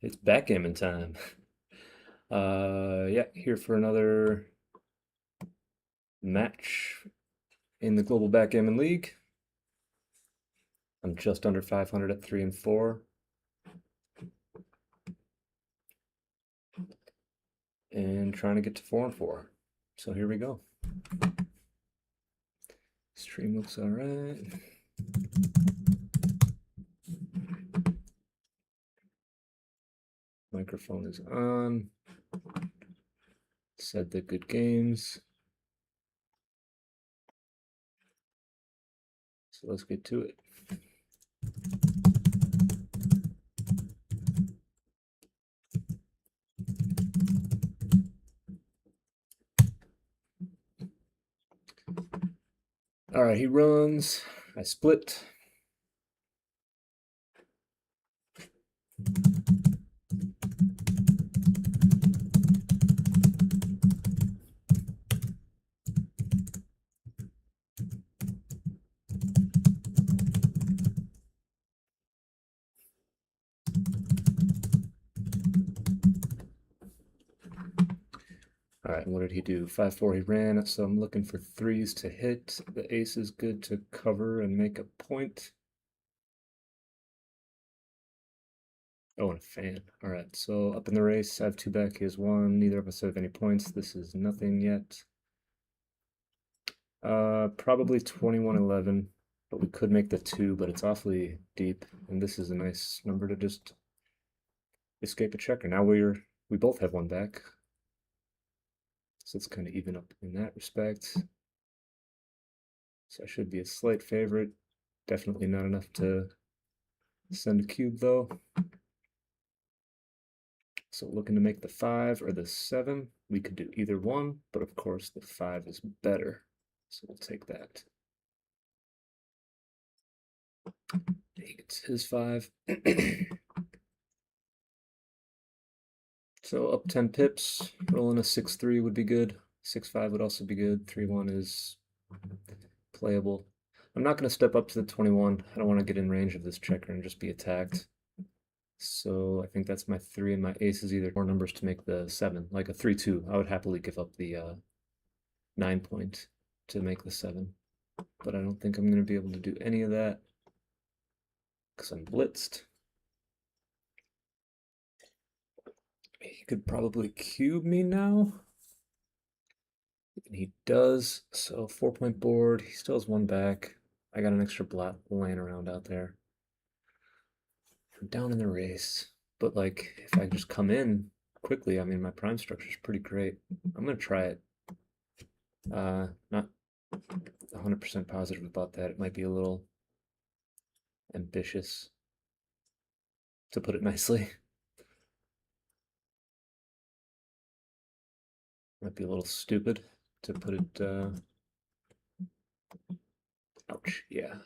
It's backgammon time. Yeah, here for another match in the Global Backgammon League. I'm just under 500 at 3 and 4, and trying to get to 4 and 4. So here we go. Stream looks all right. Microphone is on. Said the good games. So let's get to it. All right, he runs. I split. All right, and what did he do? 5-4 he ran, so I'm looking for threes to hit. The ace is good to cover and make a point. Oh, and a fan. All right, so up in the race, I have 2 back, he has 1. Neither of us have any points. This is nothing yet. Probably 21-11, but we could make the 2, but it's awfully deep, and this is a nice number to just escape a checker. Now we both have 1 back, so it's kind of even up in that respect. So I should be a slight favorite. Definitely not enough to send a cube though. So looking to make the 5 or the 7. We could do either one, but of course the 5 is better. So we'll take that. He gets his 5. So up 10 pips, rolling a 6-3 would be good. 6-5 would also be good. 3-1 is playable. I'm not going to step up to the 21. I don't want to get in range of this checker and just be attacked. So I think that's my 3, and my ace is either more numbers to make the 7, like a 3-2. I would happily give up the 9 point to make the 7, but I don't think I'm going to be able to do any of that because I'm blitzed. He could probably cube me now. And he does, so 4-point board. He still has 1 back. I got an extra blot laying around out there. I'm down in the race, but like if I just come in quickly, I mean my prime structure is pretty great. I'm gonna try it. Not 100% positive about that. It might be a little ambitious, to put it nicely. Might be a little stupid, to put it, ouch, yeah.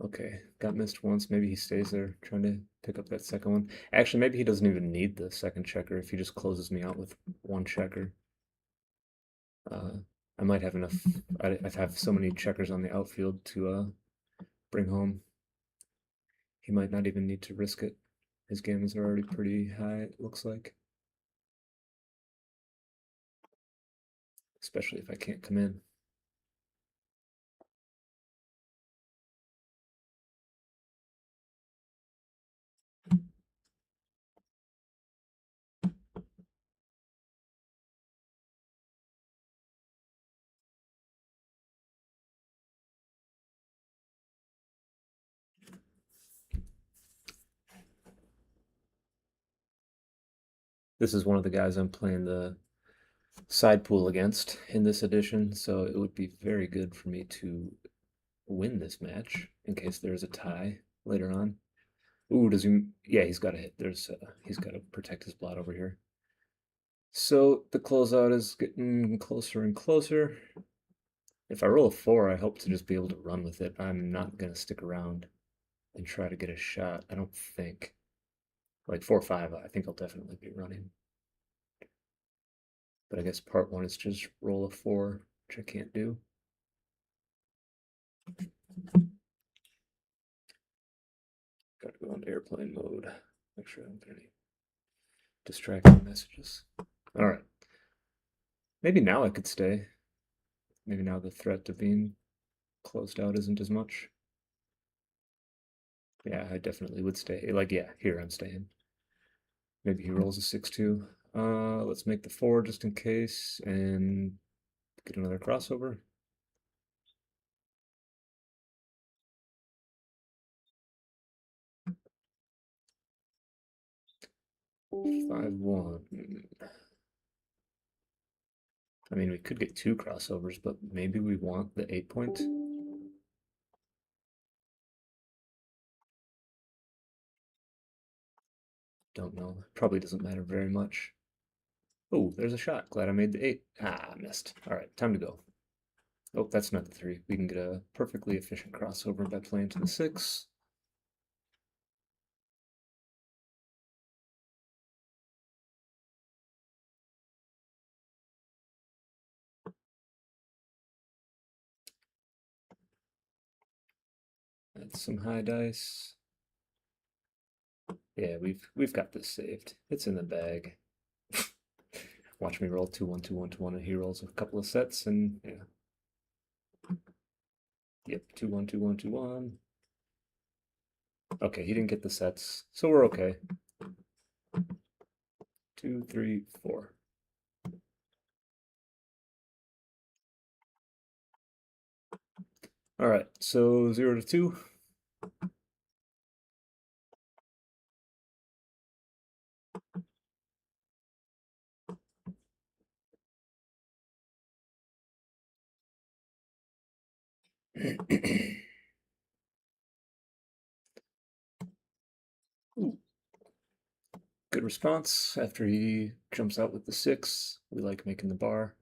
Okay, got missed once. Maybe he stays there trying to pick up that second one. Actually, maybe he doesn't even need the second checker if he just closes me out with 1 checker. I might have enough. I have so many checkers on the outfield to bring home. He might not even need to risk it. His gammas are already pretty high, it looks like. Especially if I can't come in. This is one of the guys I'm playing the side pool against in this edition, so it would be very good for me to win this match in case there's a tie later on. Ooh, does he? Yeah, he's got to hit. He's got to protect his blot over here. So the closeout is getting closer and closer. If I roll a 4, I hope to just be able to run with it. I'm not gonna stick around and try to get a shot. I don't think. Like 4-5, I think I'll definitely be running. But I guess part 1 is just roll a 4, which I can't do. Gotta go on airplane mode. Make sure I don't get any distracting messages. All right. Maybe now I could stay. Maybe now the threat of being closed out isn't as much. Yeah, I definitely would stay. Like, yeah, here I'm staying. Maybe he rolls a 6-2. Let's make the 4 just in case and get another crossover. Five one. I mean, we could get 2 crossovers, but maybe we want the 8 point. Don't know. Probably doesn't matter very much. Oh, there's a shot. Glad I made the 8. Ah, missed. All right, time to go. Oh, that's not the 3. We can get a perfectly efficient crossover by playing to the 6. That's some high dice. Yeah, we've got this saved. It's in the bag. Watch me roll 2-1, 2-1, 2-1, and he rolls a couple of sets, and yeah. Yep, 2-1, 2-1, 2-1. Okay, he didn't get the sets, so we're okay. 2, 3, 4. All right, so 0 to 2. Good response after he jumps out with the 6. We like making the bar.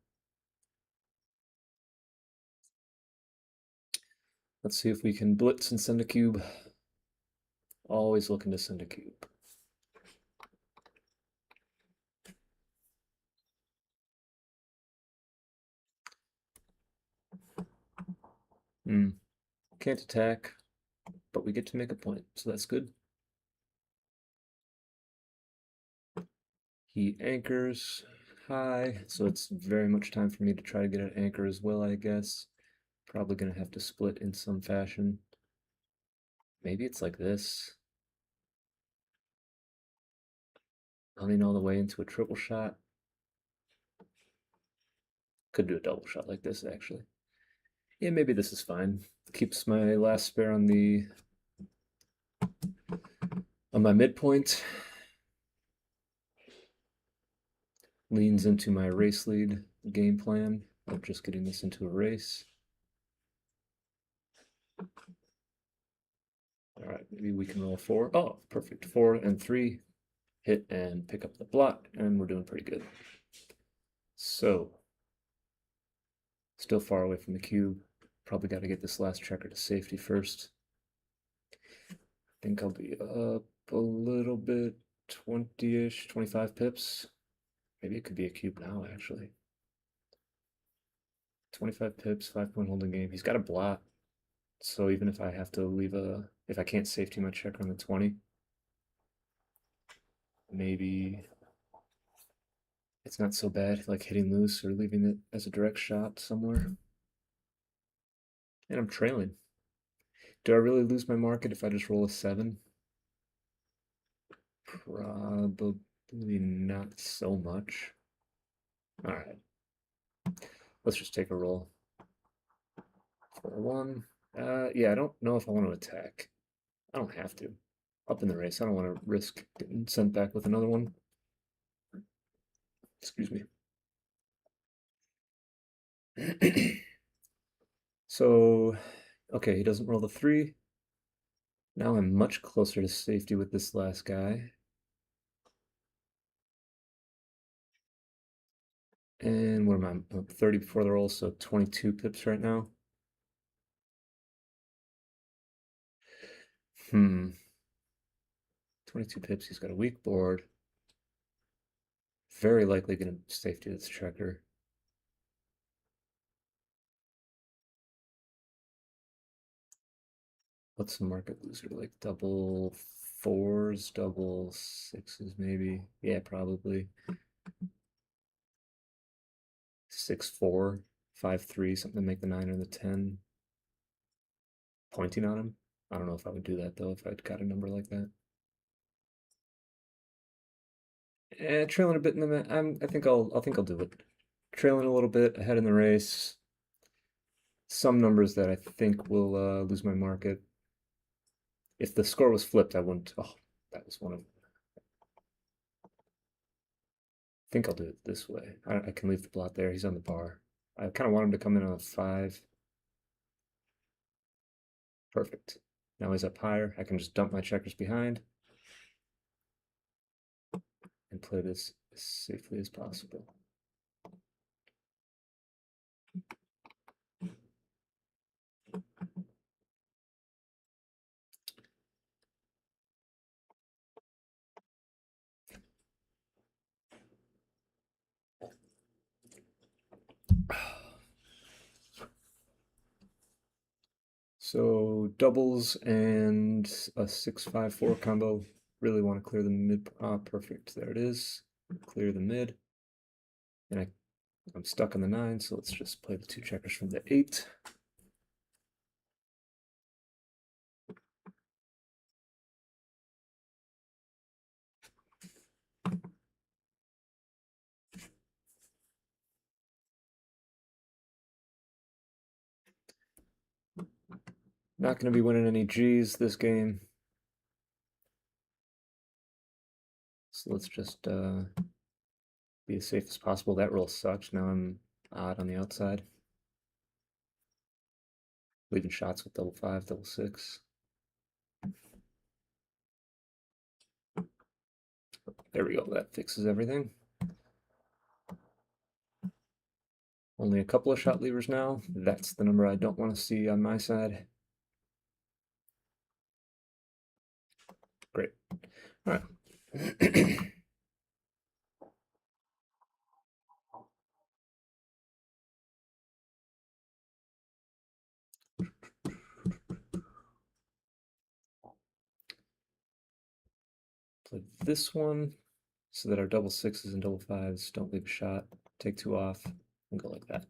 Let's see if we can blitz and send a cube. Always looking to send a cube. Can't attack, but we get to make a point, so that's good. He anchors high, so it's very much time for me to try to get an anchor as well, I guess. Probably gonna have to split in some fashion. Maybe it's like this. Running all the way into a triple shot. Could do a double shot like this, actually. Yeah, maybe this is fine. Keeps my last spare on my midpoint. Leans into my race lead game plan of just getting this into a race. All right, maybe we can roll 4. Oh, perfect. 4 and 3. Hit and pick up the block, and we're doing pretty good. So, still far away from the cube. Probably got to get this last checker to safety first. I think I'll be up a little bit, 20-ish, 25 pips. Maybe it could be a cube now, actually. 25 pips, 5-point holding game. He's got a block. So even if I have to leave if I can't safety my checker on the 20, maybe it's not so bad, like hitting loose or leaving it as a direct shot somewhere. And I'm trailing. Do I really lose my market if I just roll a 7? Probably not so much. All right. Let's just take a roll. 4-1. Yeah, I don't know if I want to attack. I don't have to. Up in the race, I don't want to risk getting sent back with another one. Excuse me. So, okay, he doesn't roll the 3. Now I'm much closer to safety with this last guy. And what am I? I'm 30 before the roll, so 22 pips right now. 22 pips, he's got a weak board. Very likely going to safety this checker. What's the market loser? Like double fours, double sixes, maybe. Yeah, probably. 6-4, 5-3, something to make the 9 or the 10. Pointing on him. I don't know if I would do that though if I'd got a number like that. Trailing a bit in the I think I'll do it. Trailing a little bit ahead in the race. Some numbers that I think will lose my market. If the score was flipped, I wouldn't. Oh, that was one of. I think I'll do it this way. I can leave the blot there. He's on the bar. I kind of want him to come in on a 5. Perfect. Now he's up higher. I can just dump my checkers behind and play this as safely as possible. So doubles and a 6-5-4 combo. Really want to clear the mid. Ah, perfect. There it is. Clear the mid. And I'm stuck on the 9, so let's just play the 2 checkers from the 8. Not going to be winning any G's this game. So let's just be as safe as possible. That roll sucks. Now I'm odd on the outside. Leaving shots with double 5, double 6. There we go. That fixes everything. Only a couple of shot levers now. That's the number I don't want to see on my side. Great. All right. Play this one so that our double 6s and double 5s don't leave a shot. Take 2 off and go like that.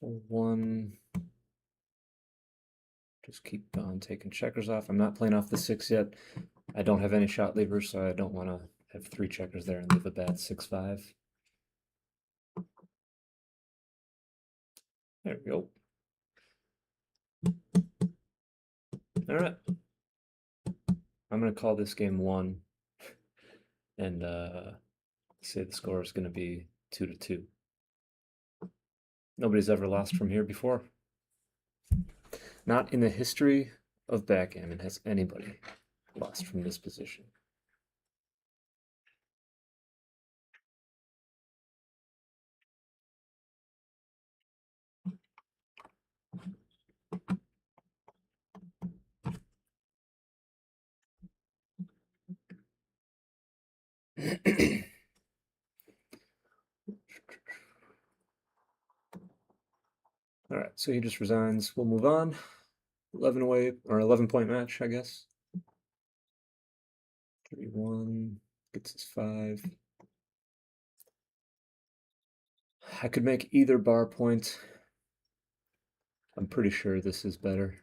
For 1, just keep on taking checkers off. I'm not playing off the 6 yet. I don't have any shot levers, so I don't want to have 3 checkers there and leave a bad 6-5. There we go. All right. I'm going to call this game 1 and say the score is going to be 2-2. Nobody's ever lost from here before. Not in the history of backgammon has anybody lost from this position. All right, so he just resigns. We'll move on. 11 away, or 11-point match, I guess. 31 gets his 5. I could make either bar point. I'm pretty sure this is better.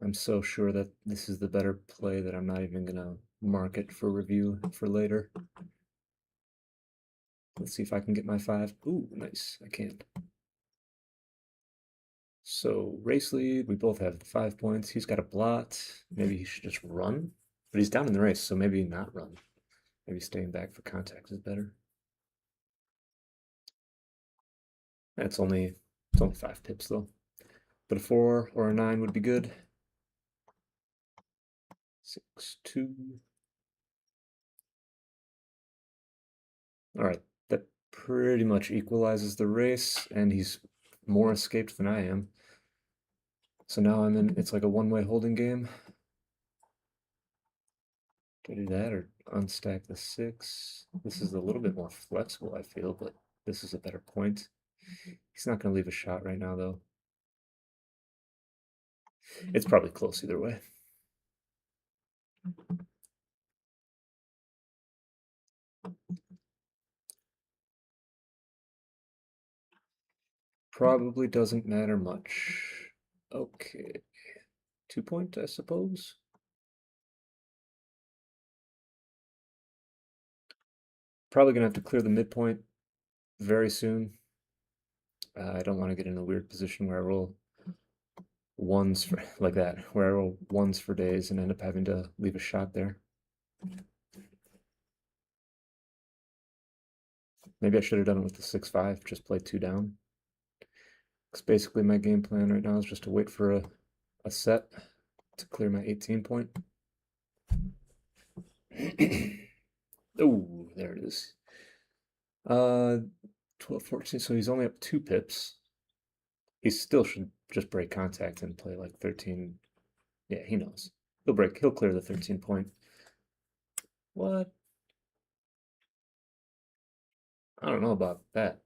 I'm so sure that this is the better play that I'm not even going to mark it for review for later. Let's see if I can get my 5. Ooh, nice. I can't. So race lead, we both have 5 points. He's got a blot. Maybe he should just run. But he's down in the race, so maybe not run. Maybe staying back for contact is better. It's only 5 pips though. But a 4 or a 9 would be good. 6-2. All right, that pretty much equalizes the race, and he's more escaped than I am. So now I'm in, it's like a one-way holding game. Do I do that or unstack the 6? This is a little bit more flexible, I feel, but this is a better point. He's not going to leave a shot right now, though. It's probably close either way. Probably doesn't matter much. Okay. 2 point, I suppose. Probably gonna have to clear the midpoint very soon. I don't want to get in a weird position where I roll ones for like that, where I roll ones for days and end up having to leave a shot there. Maybe I should have done it with the 6-5, just play 2 down. Because basically my game plan right now is just to wait for a set to clear my 18 point. Oh, there it is. 12, 14, so he's only up 2 pips. He still should just break contact and play like 13. Yeah, he knows. He'll clear the 13 point. What? I don't know about that.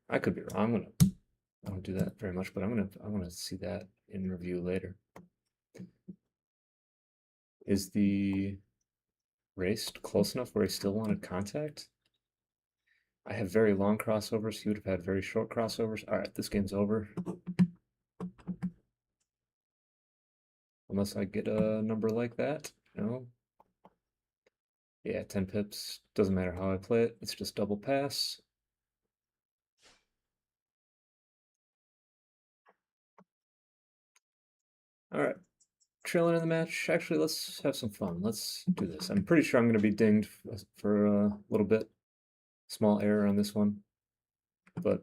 I could be wrong. I don't do that very much, but I want to see that in review later. Is the race close enough where he still wanted contact? I have very long crossovers. He would have had very short crossovers. All right, this game's over. Unless I get a number like that. No. Yeah, 10 pips. Doesn't matter how I play it. It's just double pass. All right. Trailing in the match. Actually, let's have some fun. Let's do this. I'm pretty sure I'm going to be dinged for a little bit. Small error on this one. But,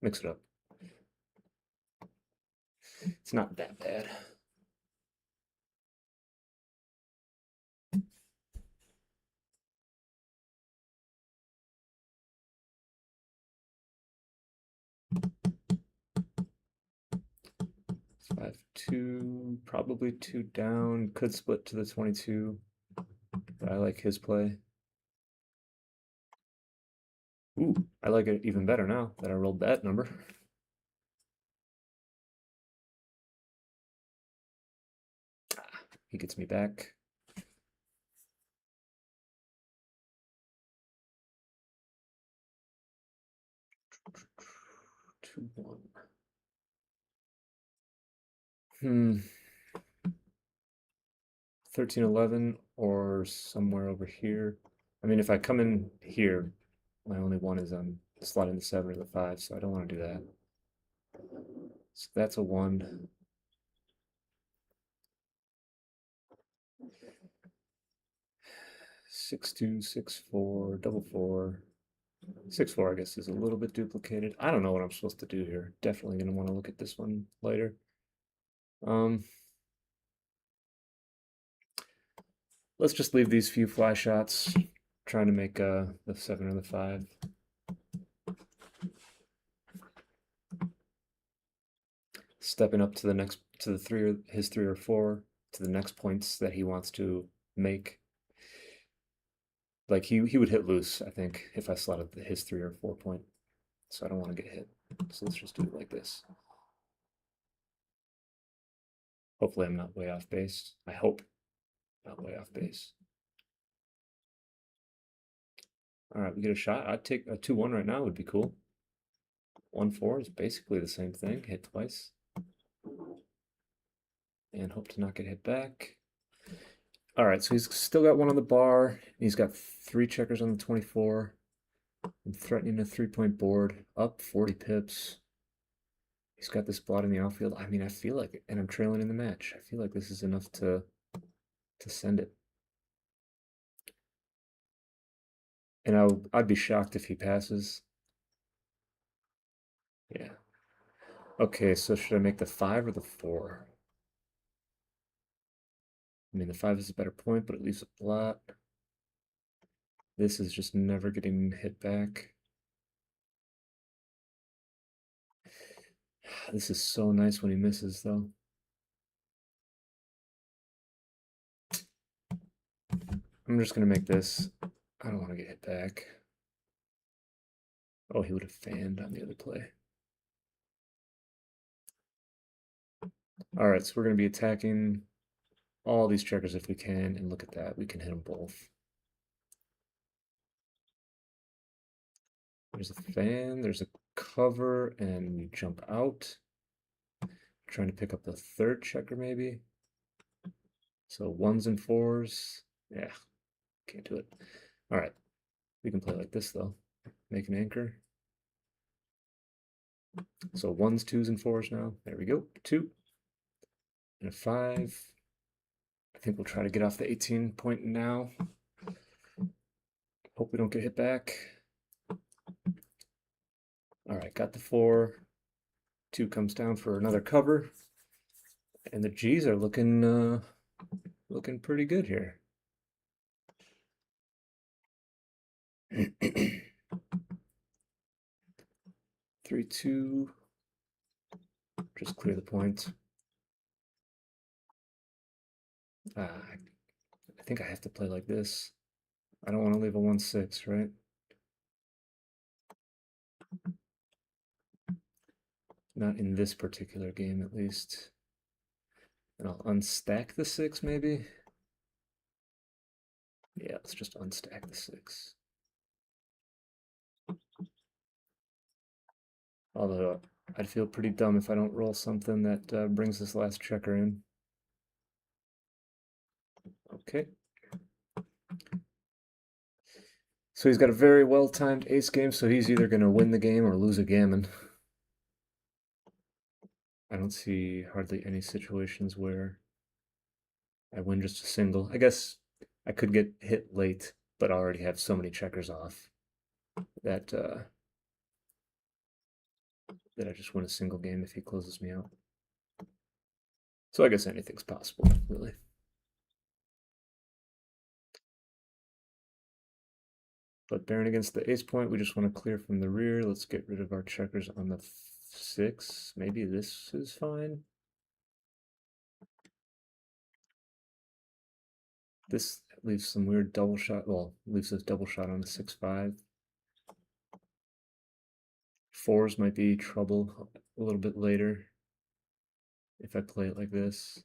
mix it up. It's not that bad. It's 5-2, probably 2 down. Could split to the 22, but I like his play. Ooh, I like it even better now that I rolled that number. He gets me back. 2-1. 13-11 or somewhere over here. I mean, if I come in here, my only one is on slotting the 7 or the 5, so I don't want to do that. So that's a 1. 6-2, 6-4, double 4. 6-4, I guess, is a little bit duplicated. I don't know what I'm supposed to do here. Definitely going to want to look at this one later. Let's just leave these few fly shots, trying to make the 7 or the 5. Stepping up to the next, to the 3 or his 3 or 4, to the next points that he wants to make. Like he would hit loose, I think, if I slotted his 3 or 4 point. So I don't want to get hit. So let's just do it like this. Hopefully I'm not way off base. I hope not way off base. All right, we get a shot. I'd take a 2-1 right now would be cool. 1-4 is basically the same thing. Hit twice. And hope to not get hit back. All right, so he's still got 1 on the bar. He's got 3 checkers on the 24. I'm threatening a 3-point board. Up 40 pips. He's got this blot in the outfield. I mean, I feel like it, and I'm trailing in the match. I feel like this is enough to send it. And I'd be shocked if he passes. Yeah. Okay, so should I make the 5 or the 4? I mean, the 5 is a better point, but it leaves a blot. This is just never getting hit back. This is so nice when he misses, though. I'm just gonna make this. I don't want to get hit back. Oh, he would have fanned on the other play. All right, so we're gonna be attacking all these checkers if we can, and look at that, we can hit them both. There's a fan, there's a cover, and we jump out. Trying to pick up the third checker, maybe. So ones and fours. Yeah, can't do it. All right, we can play like this, though. Make an anchor. So ones, twos, and fours now. There we go. 2 and a 5. I think we'll try to get off the 18 point now. Hope we don't get hit back. All right, got the 4. 2 comes down for another cover. And the G's are looking pretty good here. 3, 2. Just clear the point. I think I have to play like this. I don't want to leave a 1-6, right? Not in this particular game, at least. And I'll unstack the 6, maybe? Yeah, let's just unstack the 6. Although, I'd feel pretty dumb if I don't roll something that brings this last checker in. Okay. So he's got a very well-timed ace game, so he's either going to win the game or lose a gammon. I don't see hardly any situations where I win just a single. I guess I could get hit late, but I already have so many checkers off that that I just win a single game if he closes me out. So I guess anything's possible, really. But Baron against the ace point, we just want to clear from the rear. Let's get rid of our checkers on the 6. Maybe this is fine. This leaves some weird double shot. Well, leaves us double shot on the 6-5. 4s might be trouble a little bit later if I play it like this.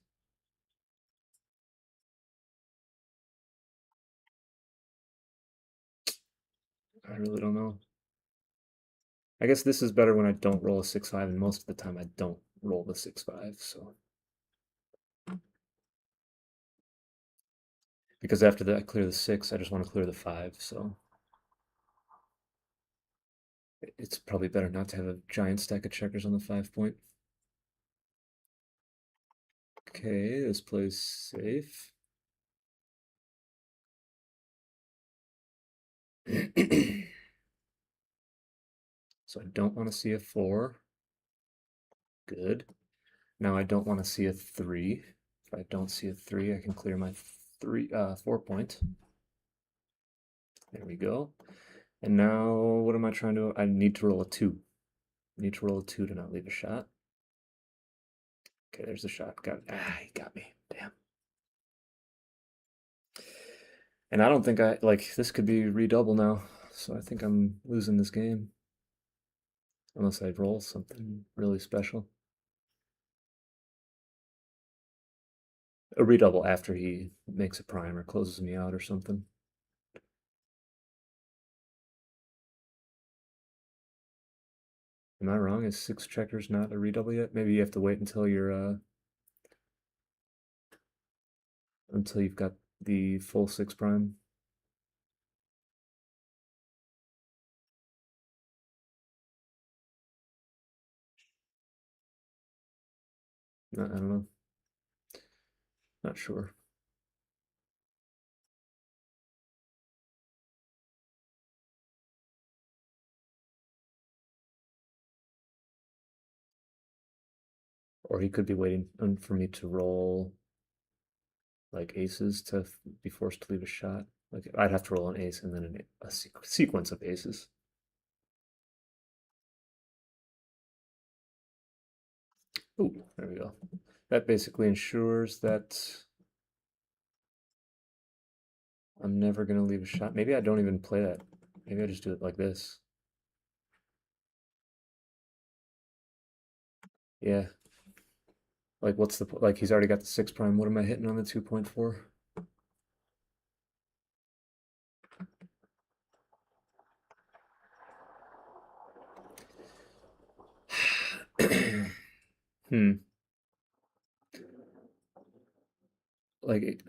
I really don't know. I guess this is better when I don't roll a 6-5, and most of the time I don't roll the 6-5, so. Because after that I clear the 6, I just want to clear the 5, so. It's probably better not to have a giant stack of checkers on the 5 point. Okay, this plays safe. So I don't want to see a 4. Good. Now I don't want to see a 3. If I don't see a 3, I can clear my 4 point. There we go. And now what am I trying to? I need to roll a 2. I need to roll a 2 to not leave a shot. Okay, there's the shot. He got me. Damn. And I don't think this could be redouble now. So I think I'm losing this game. Unless I roll something really special. A redouble after he makes a prime or closes me out or something. Am I wrong? Is 6 checkers not a redouble yet? Maybe you have to wait until you're until you've got the full 6 prime. I don't know. Not sure. Or he could be waiting for me to roll like aces to be forced to leave a shot. Like I'd have to roll an ace and then a sequence of aces. Ooh, there we go. That basically ensures that I'm never gonna leave a shot. Maybe I don't even play that. Maybe I just do it like this. Yeah. Like what's the like he's already got the 6 prime. What am I hitting on the 2.4? Hmm. Like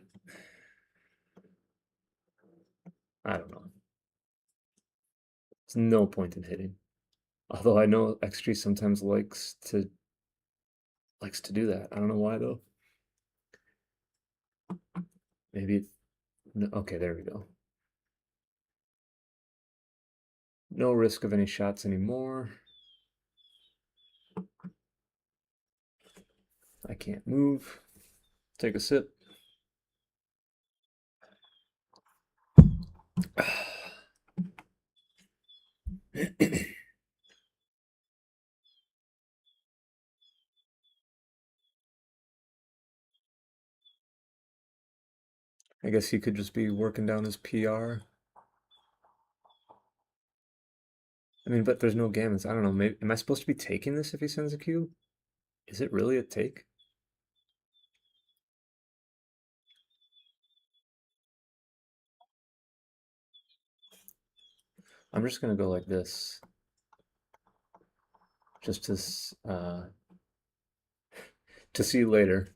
I don't know. There's no point in hitting. Although I know XG sometimes likes to do that. I don't know why though. Maybe no, okay, there we go. No risk of any shots anymore. I can't move. Take a sip. I guess he could just be working down his PR. I mean, but there's no gammons. I don't know. Maybe am I supposed to be taking this if he sends a cube? Is it really a take? I'm just gonna go like this, just to see later.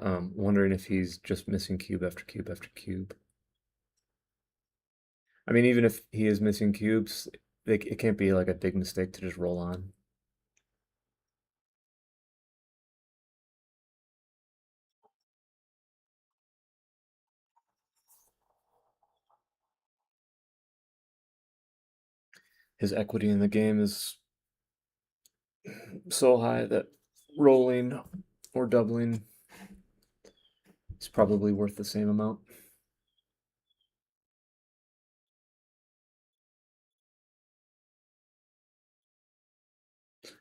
Wondering if he's just missing cube after cube after cube. I mean, even if he is missing cubes, it can't be like a big mistake to just roll on. His equity in the game is so high that rolling or doubling is probably worth the same amount.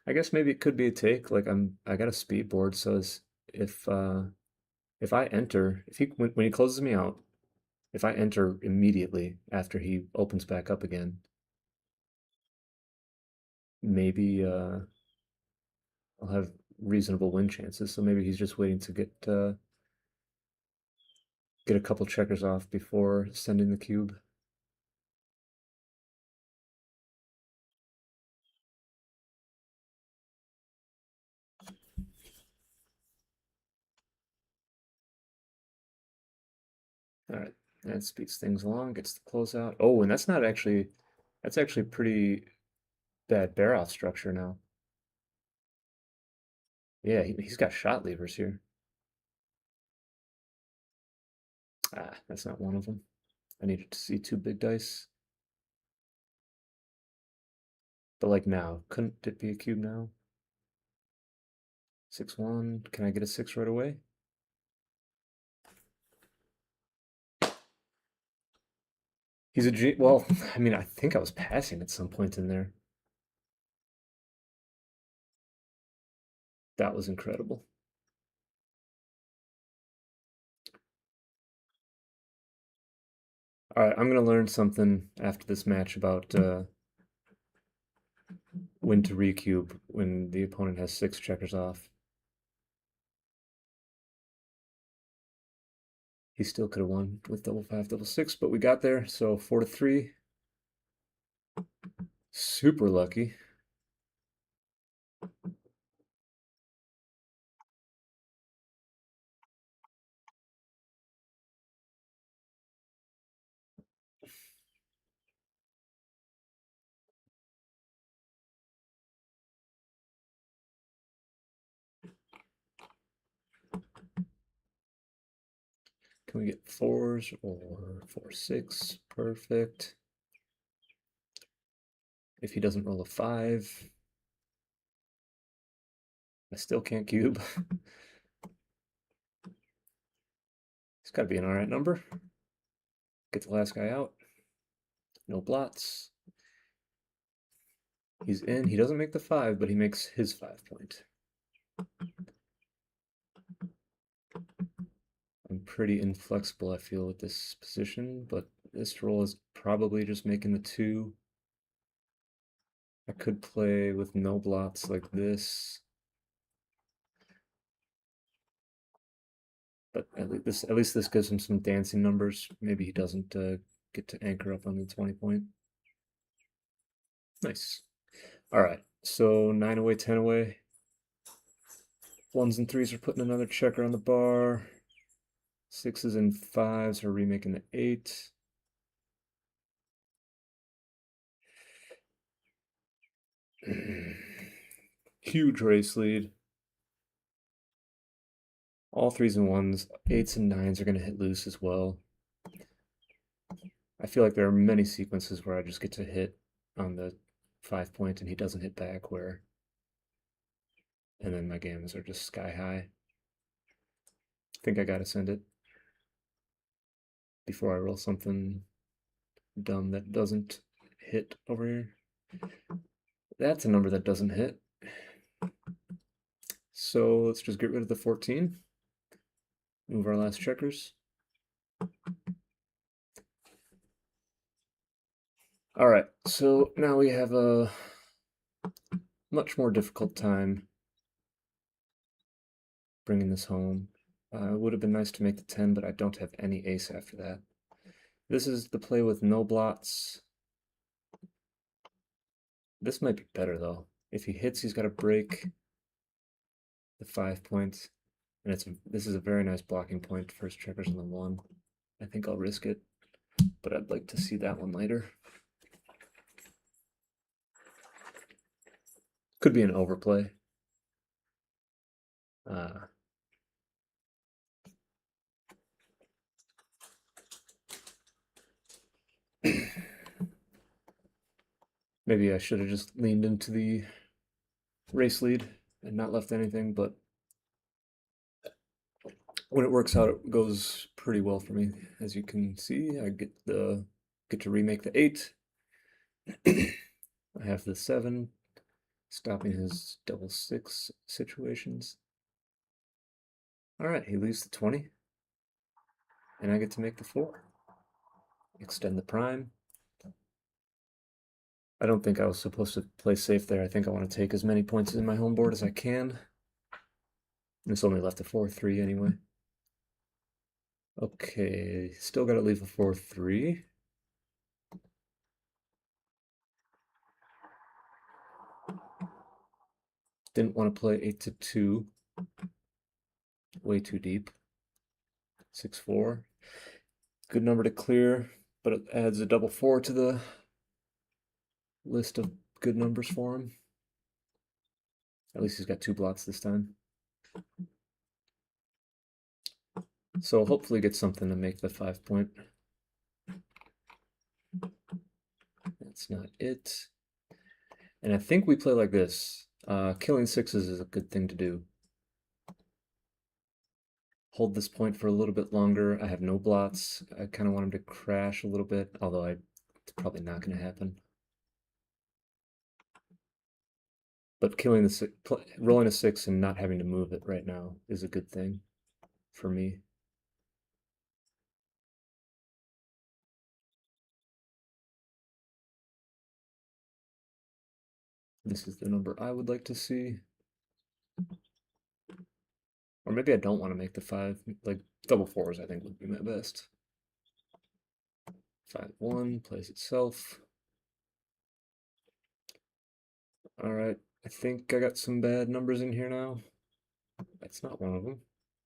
I guess maybe it could be a take. Like I got a speed board, so if uh if I enter, if he when he closes me out, if I enter immediately after he opens back up again, maybe I'll have reasonable win chances. So maybe he's just waiting to get a couple checkers off before sending the cube. All right, that speeds things along, gets the closeout. Oh, and that's actually pretty bad bear off structure now. Yeah, he's got shot levers here. Ah, that's not one of them. I needed to see two big dice. But like now, couldn't it be a cube now? 6-1. Can I get a 6 right away? He's a G. Well, I mean, I think I was passing at some point in there. That was incredible. All right, I'm gonna learn something after this match about when to recube when the opponent has 6 checkers off. He still could have won with double 5, double 6, but we got there. So 4-3. Super lucky. Can we get 4s or 4-6? Perfect. If he doesn't roll a 5, I still can't cube. It's got to be an alright number. Get the last guy out. No blots. He's in. He doesn't make the 5, but he makes his 5 point. I'm pretty inflexible, I feel, with this position, but this roll is probably just making the 2. I could play with no blots like this, but at least this gives him some dancing numbers. Maybe he doesn't get to anchor up on the 20 point. Nice. All right, so 9 away, 10 away. 1s and 3s are putting another checker on the bar. 6s and 5s are remaking the 8. Huge race lead. All 3s and 1s, 8s and 9s are going to hit loose as well. I feel like there are many sequences where I just get to hit on the 5 point and he doesn't hit back, and then my games are just sky high. I think I gotta send it before I roll something dumb that doesn't hit over here. That's a number that doesn't hit. So let's just get rid of the 14. Move our last checkers. All right, so now we have a much more difficult time bringing this home. It would have been nice to make the 10, but I don't have any ace after that. This is the play with no blots. This might be better, though. If he hits, he's got to break the 5 points. And this is a very nice blocking point. First checkers on the 1. I think I'll risk it, but I'd like to see that one later. Could be an overplay. Maybe I should have just leaned into the race lead and not left anything, but when it works out, it goes pretty well for me. As you can see, I get to remake the 8. I have the 7, stopping his double 6 situations. All right, he leaves the 20, and I get to make the 4. Extend the prime. I don't think I was supposed to play safe there. I think I want to take as many points in my home board as I can. And it's only left a 4-3 anyway. Okay, still got to leave a 4-3. Didn't want to play 8-2. Way too deep. 6-4. Good number to clear, but it adds a double 4 to the list of good numbers for him. At least he's got 2 blots this time. So hopefully get something to make the 5 point. That's not it. And I think we play like this. Killing 6s is a good thing to do. Hold this point for a little bit longer. I have no blots. I kind of want him to crash a little bit, although it's probably not going to happen. But rolling a 6 and not having to move it right now is a good thing for me. This is the number I would like to see. Or maybe I don't want to make the 5. Like double 4s, I think would be my best. 5-1 plays itself. All right, I think I got some bad numbers in here now. That's not one of them.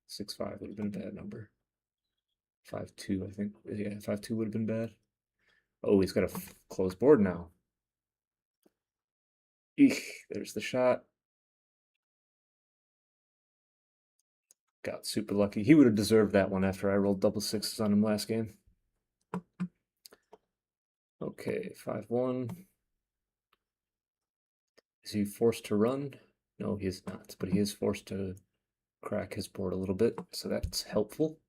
6-5 would have been a bad number. 5-2, I think. Yeah, 5-2 would have been bad. Oh, he's got a closed board now. Eek, there's the shot. Got super lucky. He would have deserved that one after I rolled double 6s on him last game. Okay, 5-1. Is he forced to run? No, he is not, but he is forced to crack his board a little bit, so that's helpful.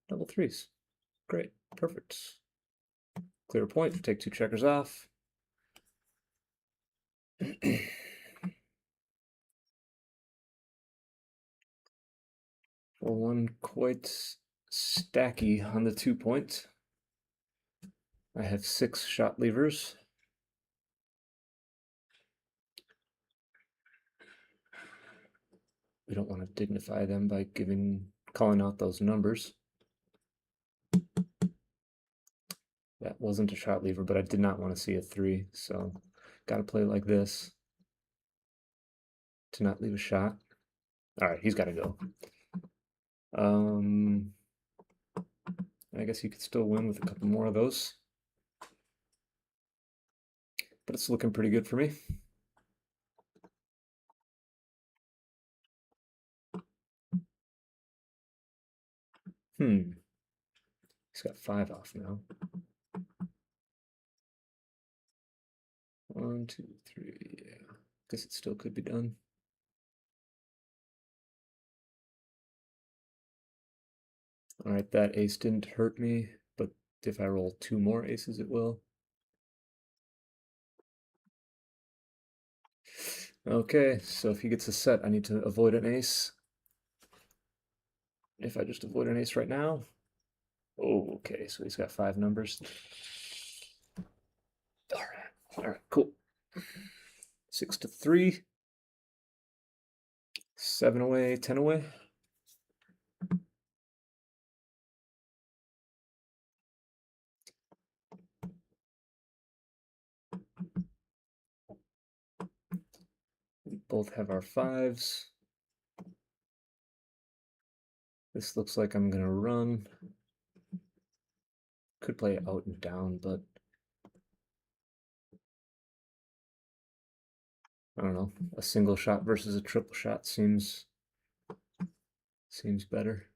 Double 3s. Great, perfect. Clear point, take 2 checkers off. Well, one quite stacky on the 2 point. I have 6 shot levers. We don't want to dignify them by calling out those numbers. That wasn't a shot lever, but I did not want to see a 3, so got to play like this to not leave a shot. All right, he's got to go. I guess you could still win with a couple more of those, but it's looking pretty good for me. He's got 5 off now. 1, 2, 3. Yeah, guess it still could be done. All right, that ace didn't hurt me, but if I roll 2 more aces, it will. Okay, so if he gets a set, I need to avoid an ace. If I just avoid an ace right now, oh, okay, so he's got 5 numbers. All right, cool. 6-3, 7 away, 10 away. We both have our 5s. This looks like I'm gonna run. Could play out and down, but I don't know. A single shot versus a triple shot seems better.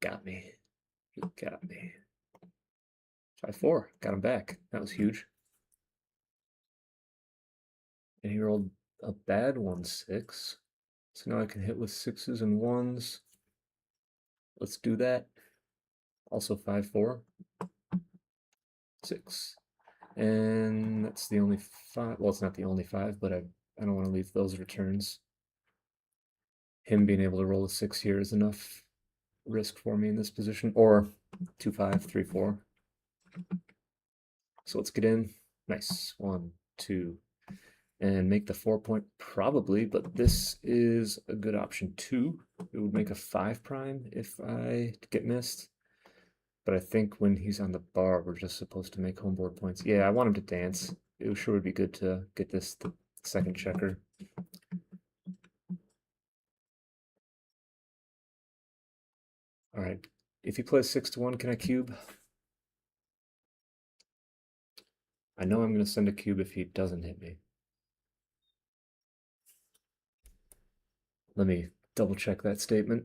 Got me. He got me. 5-4. Got him back. That was huge. And he rolled a bad 1-6. So now I can hit with 6s and 1s. Let's do that. Also 5-4. 6. And that's the only 5. Well, it's not the only 5, but I don't want to leave those returns. Him being able to roll a 6 here is enough risk for me in this position. Or 2-5, 3-4. So let's get in. Nice. 1, 2. And make the 4-point probably, but this is a good option too. It would make a 5 prime if I get missed. But I think when he's on the bar, we're just supposed to make home board points. Yeah, I want him to dance. It sure would be good to get this the second checker. All right. If he plays 6-1, can I cube? I know I'm going to send a cube if he doesn't hit me. Let me double check that statement.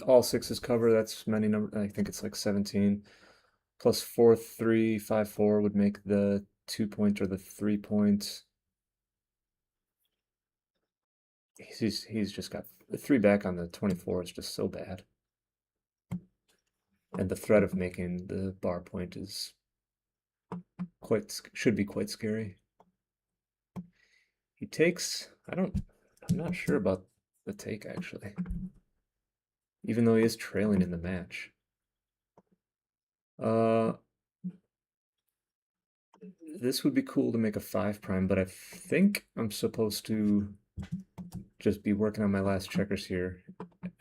All 6s cover. That's many numbers. I think it's like 17. Plus 4, 3, 5, 4 would make the 2-point or the 3-point. He's just got the 3 back on the 24 is just so bad. And the threat of making the bar point is should be quite scary. He takes. I'm not sure about the take actually. Even though he is trailing in the match. This would be cool to make a 5 prime, but I think I'm supposed to just be working on my last checkers here.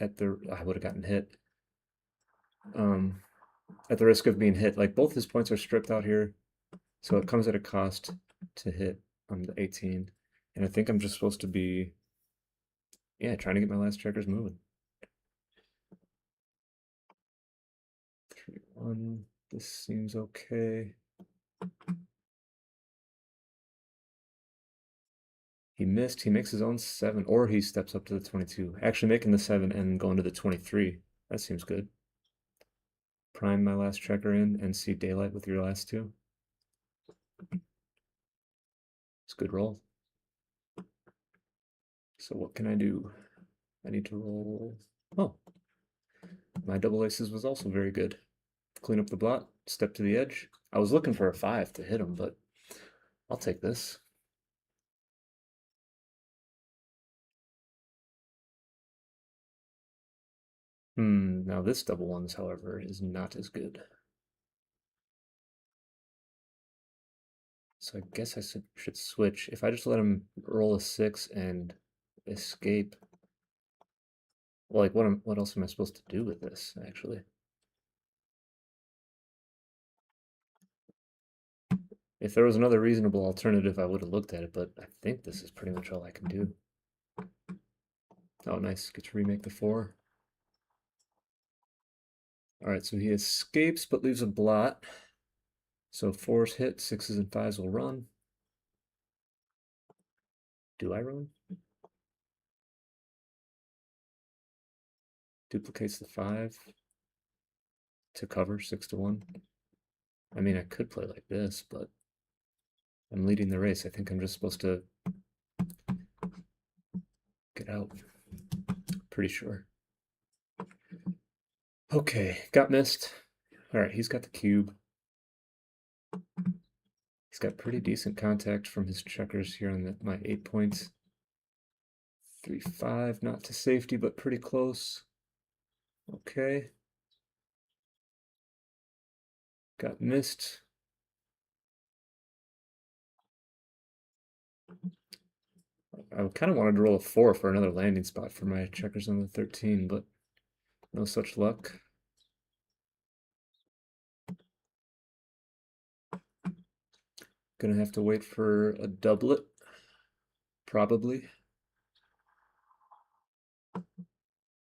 I would have gotten hit. At the risk of being hit, like both his points are stripped out here, so it comes at a cost to hit on the 18. And I think I'm just supposed to be, yeah, trying to get my last checkers moving. 3-1. This seems okay. He missed. He makes his own 7, or he steps up to the 22. Actually making the 7 and going to the 23. That seems good. Prime my last checker in and see daylight with your last 2. It's a good roll. So what can I do? I need to roll. Oh, my double aces was also very good. Clean up the blot, step to the edge. I was looking for a 5 to hit him, but I'll take this. Now this double ones, however, is not as good. So I guess I should switch. If I just let him roll a 6 and escape, well, like what else am I supposed to do with this, actually? If there was another reasonable alternative, I would have looked at it, but I think this is pretty much all I can do. Oh, nice. Get to remake the 4. Alright, so he escapes but leaves a blot. So 4s hit, 6s and 5s will run. Do I run? Duplicates the 5 to cover 6 to 1. I mean, I could play like this, but I'm leading the race. I think I'm just supposed to get out. Pretty sure. Okay, got missed. Alright, he's got the cube. He's got pretty decent contact from his checkers here on my 8 points. 3-5, not to safety, but pretty close. Okay. Got missed. I kind of wanted to roll a 4 for another landing spot for my checkers on the 13, but no such luck. Gonna have to wait for a doublet, probably.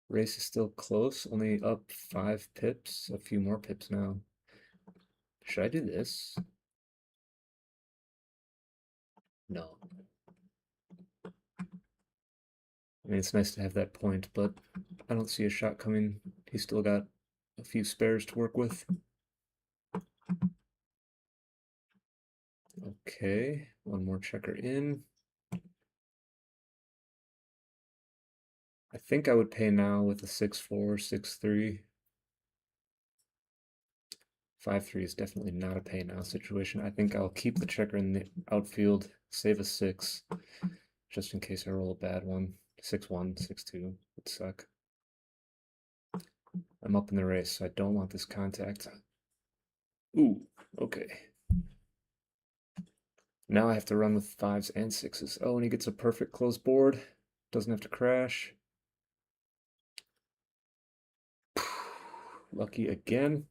Race is still close, only up 5 pips, a few more pips now. Should I do this? No. I mean, it's nice to have that point, but I don't see a shot coming. He's still got a few spares to work with. Okay, one more checker in. I think I would pay now with a 6-4, 6-3. 5-3 is definitely not a pay now situation. I think I'll keep the checker in the outfield, save a 6, just in case I roll a bad one. 6-1, 6-2 would suck. I'm up in the race, so I don't want this contact. Ooh, okay. Now I have to run with 5s and 6s. Oh, and he gets a perfect close board. Doesn't have to crash. Lucky again.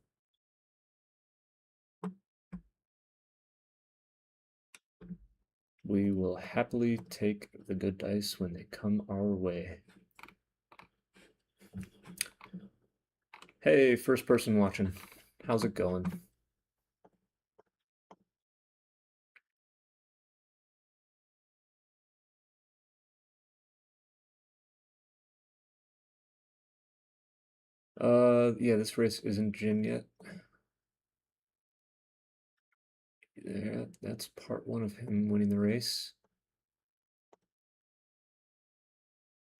We will happily take the good dice when they come our way. Hey, first person watching. How's it going? Yeah, this race isn't Jin yet. Yeah, that's part 1 of him winning the race.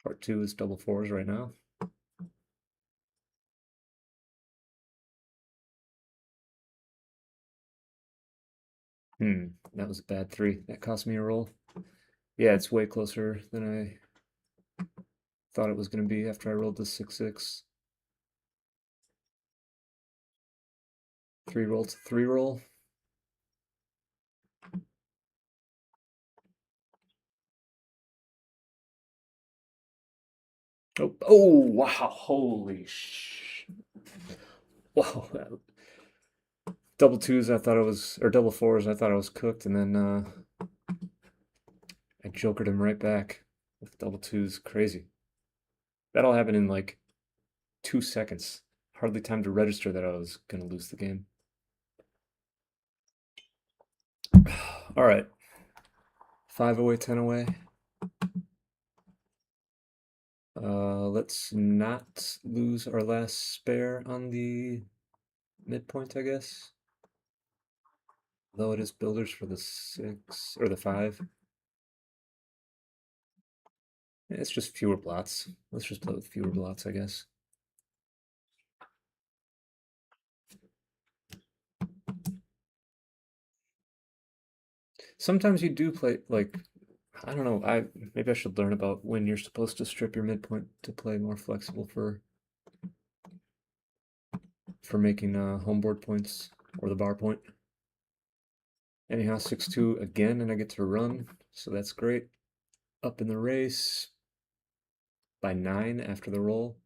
Part 2 is double 4s right now. That was a bad 3. That cost me a roll. Yeah, it's way closer than I thought it was going to be after I rolled the 6-6. 3 roll to 3 roll. Oh, wow, holy wow. Double 2s, I thought it was, or double 4s, I thought I was cooked, and then I jokered him right back with double 2s. Crazy. That all happened in like 2 seconds. Hardly time to register that I was going to lose the game. All right. 5 away, 10 away. Let's not lose our last spare on the midpoint, I guess. Though it is builders for the 6 or the 5. It's just fewer blots. Let's just play with fewer blots, I guess. Sometimes you do play like I don't know. Maybe I should learn about when you're supposed to strip your midpoint to play more flexible for for making homeboard points or the bar point. Anyhow, 6-2 again, and I get to run, so that's great. Up in the race by 9 after the roll.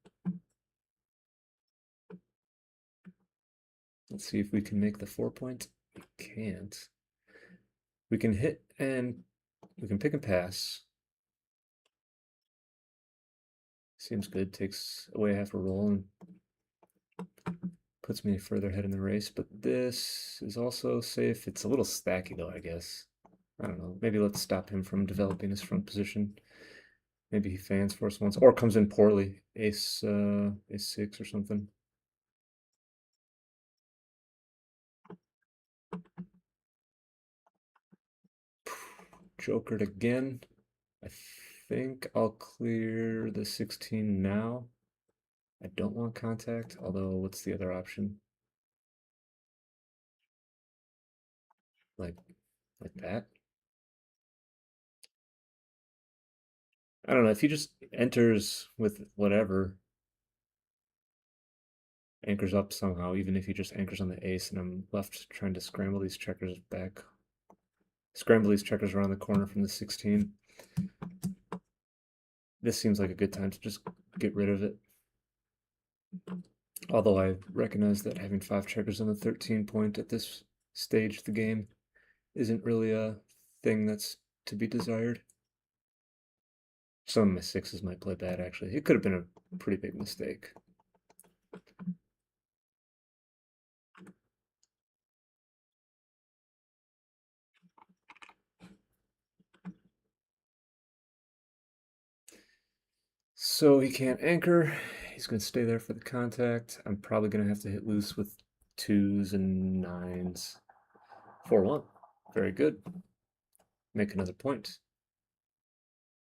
Let's see if we can make the 4 point. We can't. We can hit and we can pick and pass. Seems good. Takes away half a roll and puts me further ahead in the race. But this is also safe. It's a little stacky though, I guess. I don't know. Maybe let's stop him from developing his front position. Maybe he fans for us once, or comes in poorly. Ace 6 or something. Jokered again. I think I'll clear the 16 now. I don't want contact, although what's the other option? Like that? I don't know, if he just enters with whatever, anchors up somehow, even if he just anchors on the ace and I'm left trying to scramble these checkers back. Scramble these checkers around the corner from the 16. This seems like a good time to just get rid of it. Although I recognize that having 5 checkers on the 13 point at this stage of the game isn't really a thing that's to be desired. Some of my 6s might play bad, actually. It could have been a pretty big mistake. So he can't anchor. He's going to stay there for the contact. I'm probably going to have to hit loose with 2s and 9s. 4-1. Very good. Make another point.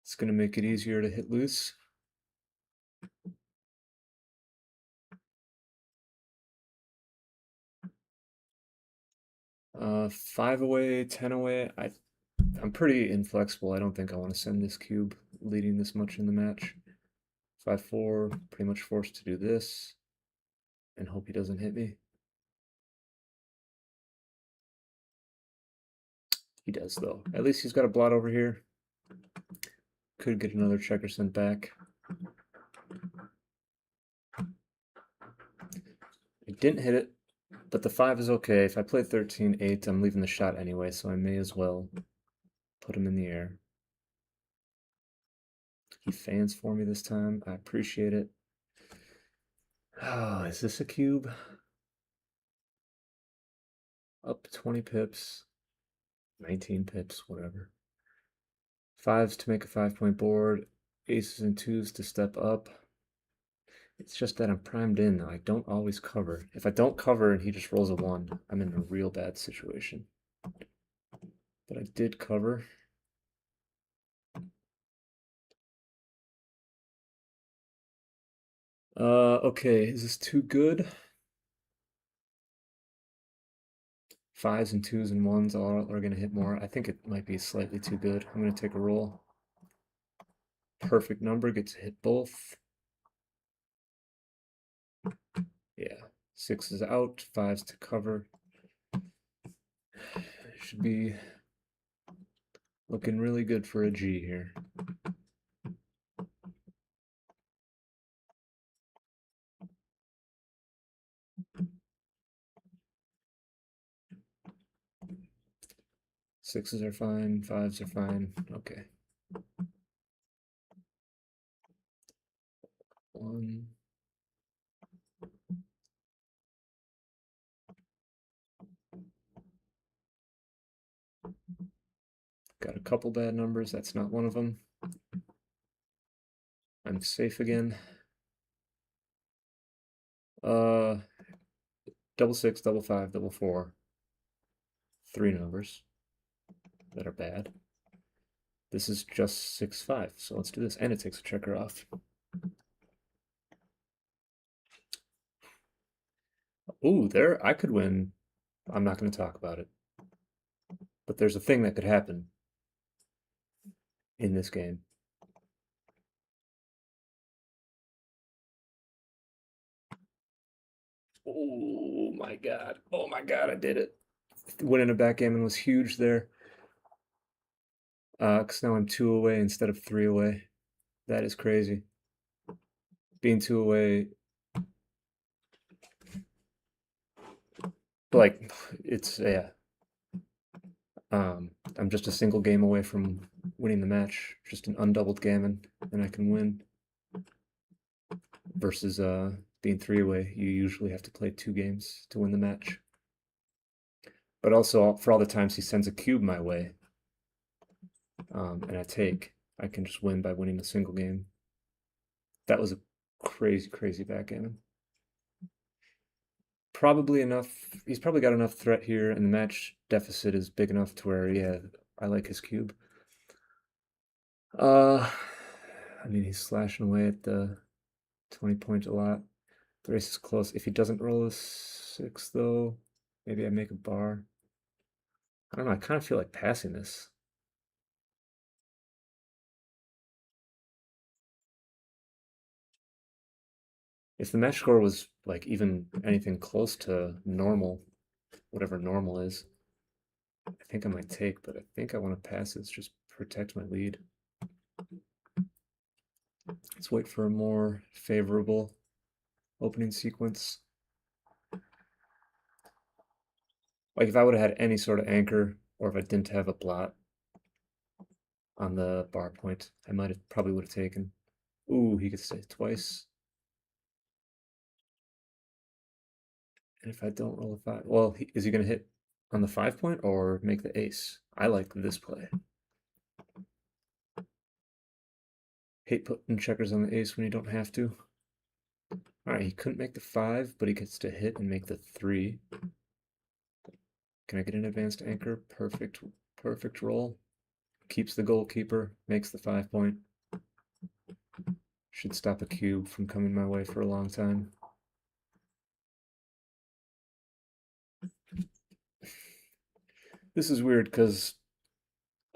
It's going to make it easier to hit loose. Five away, 10 away. I'm pretty inflexible. I don't think I want to send this cube leading this much in the match. 5-4, pretty much forced to do this and hope he doesn't hit me. He does, though. At least he's got a blot over here. Could get another checker sent back. I didn't hit it, but the 5 is okay. If I play 13-8, I'm leaving the shot anyway, so I may as well put him in the air. He fans for me this time. I appreciate it. Oh, is this a cube? Up 20 pips. 19 pips, whatever. 5s to make a 5-point board. Aces and 2s to step up. It's just that I'm primed in. I don't always cover. If I don't cover and he just rolls a 1, I'm in a real bad situation. But I did cover. Okay, is this too good? 5s and 2s and 1s are going to hit more. I think it might be slightly too good. I'm going to take a roll. Perfect number, gets to hit both. Yeah, 6 is out, 5s to cover. Should be looking really good for a G here. Sixes are fine, 5s are fine. Okay. 1. Got a couple bad numbers. That's not one of them. I'm safe again. Double 6, double 5, double 4. 3 numbers that are bad. This is just 6-5, so let's do this. And it takes a checker off. Ooh, there, I could win. I'm not going to talk about it. But there's a thing that could happen in this game. Oh my god. Oh my god, I did it. Winning a backgammon was huge there. Because now I'm 2 away instead of 3 away. That is crazy. Being 2 away, like, it's, yeah. I'm just a single game away from winning the match. Just an undoubled gammon, and I can win. Versus being 3 away, you usually have to play 2 games to win the match. But also, for all the times he sends a cube my way, and I can just win by winning a single game. That was a crazy, crazy backgammon. Probably enough. He's probably got enough threat here, and the match deficit is big enough to where, yeah, I like his cube. Uh, I mean, he's slashing away at the 20 point a lot. The race is close. If he doesn't roll a 6, though, maybe I make a bar. I don't know. I kind of feel like passing this. If the match score was like even anything close to normal, whatever normal is, I think I might take, but I think I want to pass this, just protect my lead. Let's wait for a more favorable opening sequence. Like if I would have had any sort of anchor, or if I didn't have a blot on the bar point, I might have probably would have taken. Ooh, he could stay twice. And if I don't roll a 5, well, is he going to hit on the 5 point or make the ace? I like this play. Hate putting checkers on the ace when you don't have to. Alright, he couldn't make the 5, but he gets to hit and make the 3. Can I get an advanced anchor? Perfect, perfect roll. Keeps the goalkeeper, makes the 5 point. Should stop a cube from coming my way for a long time. This is weird because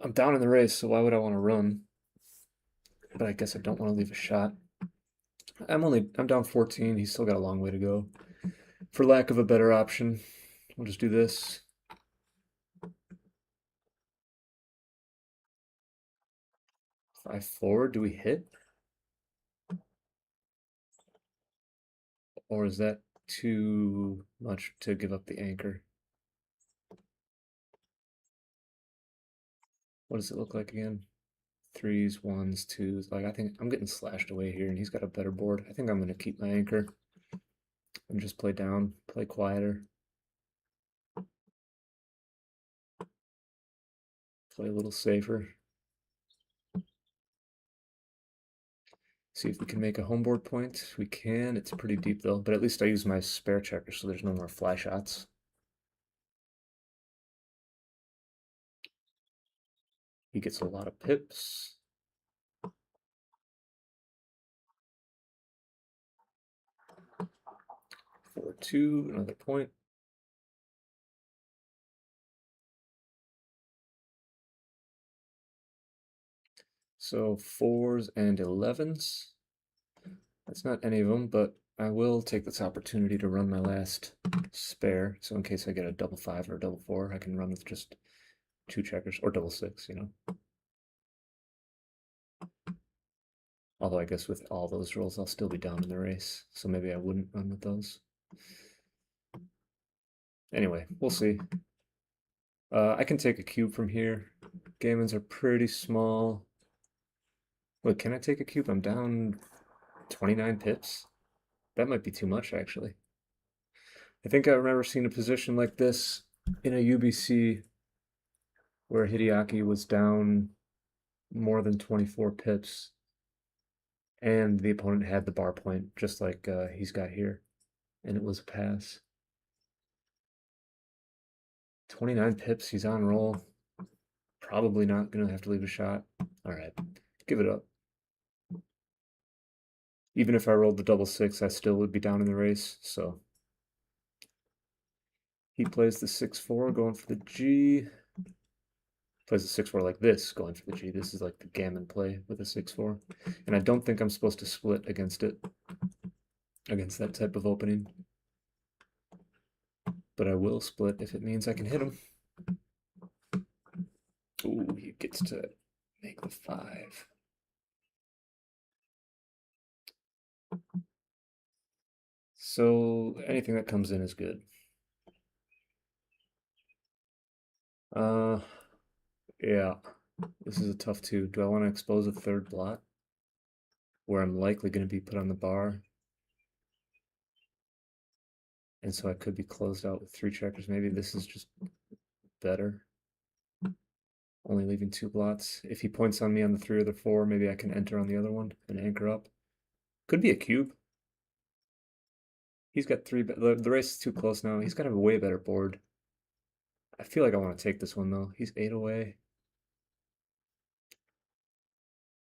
I'm down in the race, so why would I want to run? But I guess I don't want to leave a shot. I'm down 14. He's still got a long way to go. For lack of a better option, we'll just do this. 5 forward. Do we hit? Or is that too much to give up the anchor? What does it look like again? 3s, 1s, 2s. Like I think I'm getting slashed away here, and he's got a better board. I think I'm gonna keep my anchor and just play down, play quieter, play a little safer. See if we can make a homeboard point. We can. It's pretty deep though, but at least I use my spare checker, so there's no more fly shots. He gets a lot of pips. 4-2, another point. So 4s and 11s. That's not any of them, but I will take this opportunity to run my last spare. So in case I get a double 5 or a double 4, I can run with just 2 checkers, or double 6, you know. Although I guess with all those rolls, I'll still be down in the race. So maybe I wouldn't run with those. Anyway, we'll see. I can take a cube from here. Gammons are pretty small. Look, can I take a cube? I'm down 29 pips. That might be too much, actually. I think I remember seeing a position like this in a UBC where Hideaki was down more than 24 pips, and the opponent had the bar point, just like he's got here, and it was a pass. 29 pips, he's on roll. Probably not going to have to leave a shot. All right, give it up. Even if I rolled the double 6, I still would be down in the race, so. He plays the 6-4, going for the G. Plays the 6-4 like this, going for the G. This is like the gammon play with a 6-4. And I don't think I'm supposed to split against it, against that type of opening. but I will split if it means I can hit him. Ooh, he gets to make the 5. So anything that comes in is good. Uh, yeah, this is a tough two. Do I want to expose a third blot where I'm likely going to be put on the bar? And so I could be closed out with 3 checkers. Maybe this is just better. Only leaving 2 blots. If he points on me on the 3 or the 4, maybe I can enter on the other one and anchor up. Could be a cube. He's got 3. The race is too close now. He's got a way better board. I feel like I want to take this one though. He's 8 away.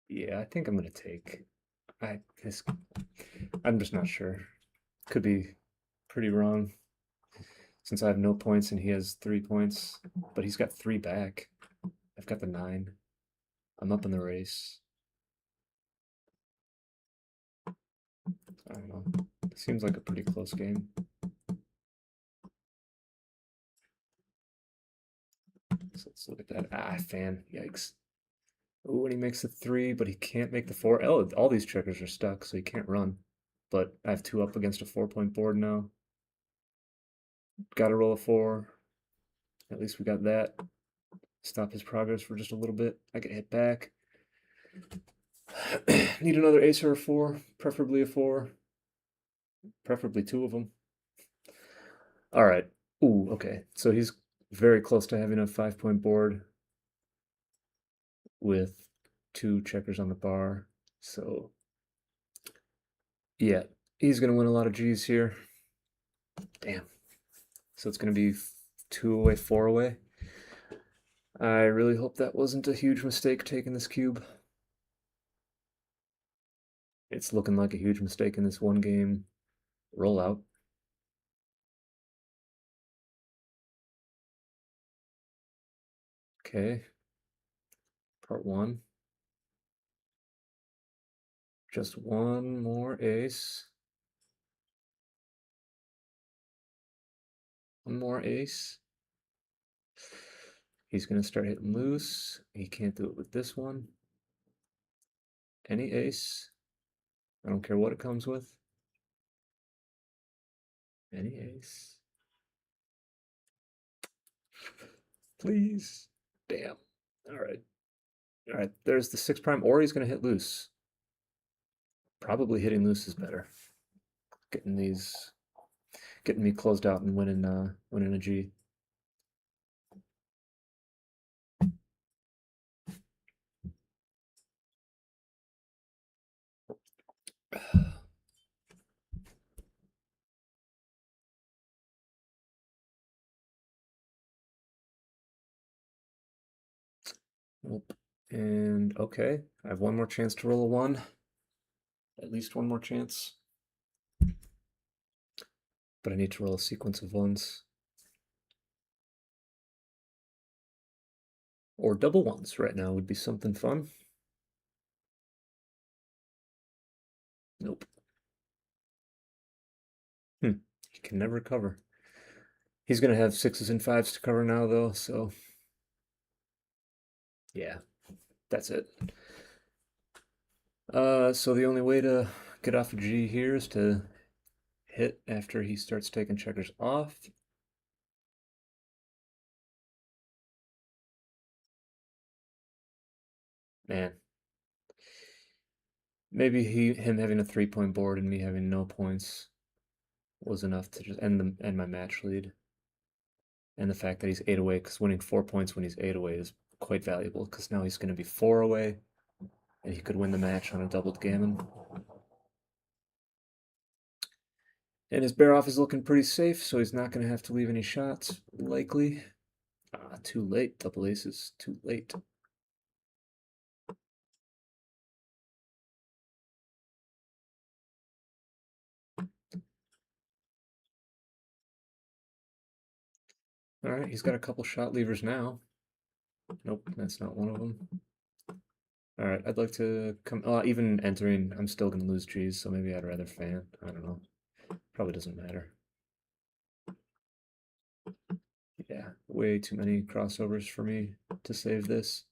Yeah, I think I'm gonna take. I'm just not sure. Could be pretty wrong since I have no points and he has 3 points, but he's got 3 back. I've got the 9. I'm up in the race. I don't know. It seems like a pretty close game. So let's look at that. Ah, fan. Yikes. Ooh, and he makes a 3, but he can't make the 4. Oh, all these checkers are stuck, so he can't run. But I have 2 up against a 4-point board now. Gotta roll a 4. At least we got that. Stop his progress for just a little bit. I get hit back. Need another ace or a 4, preferably a 4. Preferably 2 of them. All right. Ooh, okay. So he's very close to having a 5-point board with 2 checkers on the bar. So, yeah, he's going to win a lot of G's here. Damn. So it's going to be 2 away, 4 away. I really hope that wasn't a huge mistake taking this cube. It's looking like a huge mistake in this one game rollout. Okay. Part 1. Just one more ace. One more ace. He's going to start hitting loose. He can't do it with this one. Any ace. I don't care what it comes with. Any ace. Please. Damn. All right. All right. There's the 6 prime, or he's going to hit loose. Probably hitting loose is better. Getting me closed out and winning a G. Nope. And okay, I have one more chance to roll a 1. At least one more chance. But I need to roll a sequence of 1s. Or double 1s right now would be something fun. Nope. He can never cover. He's going to have 6s and 5s to cover now, though, so yeah, that's it. So the only way to get off a G here is to hit after he starts taking checkers off. Man. Maybe him having a 3-point board and me having no points was enough to just end my match lead. And the fact that he's 8 away, because winning 4 points when he's 8 away is quite valuable, because now he's going to be 4 away, and he could win the match on a doubled gammon. And his bear off is looking pretty safe, so he's not going to have to leave any shots, likely. Ah, too late, double aces, too late. All right, he's got a couple shot levers now. Nope, that's not one of them. All right, I'd like to come. Even entering, I'm still gonna lose G's, so maybe I'd rather fan. I don't know. Probably doesn't matter. Yeah, way too many crossovers for me to save this.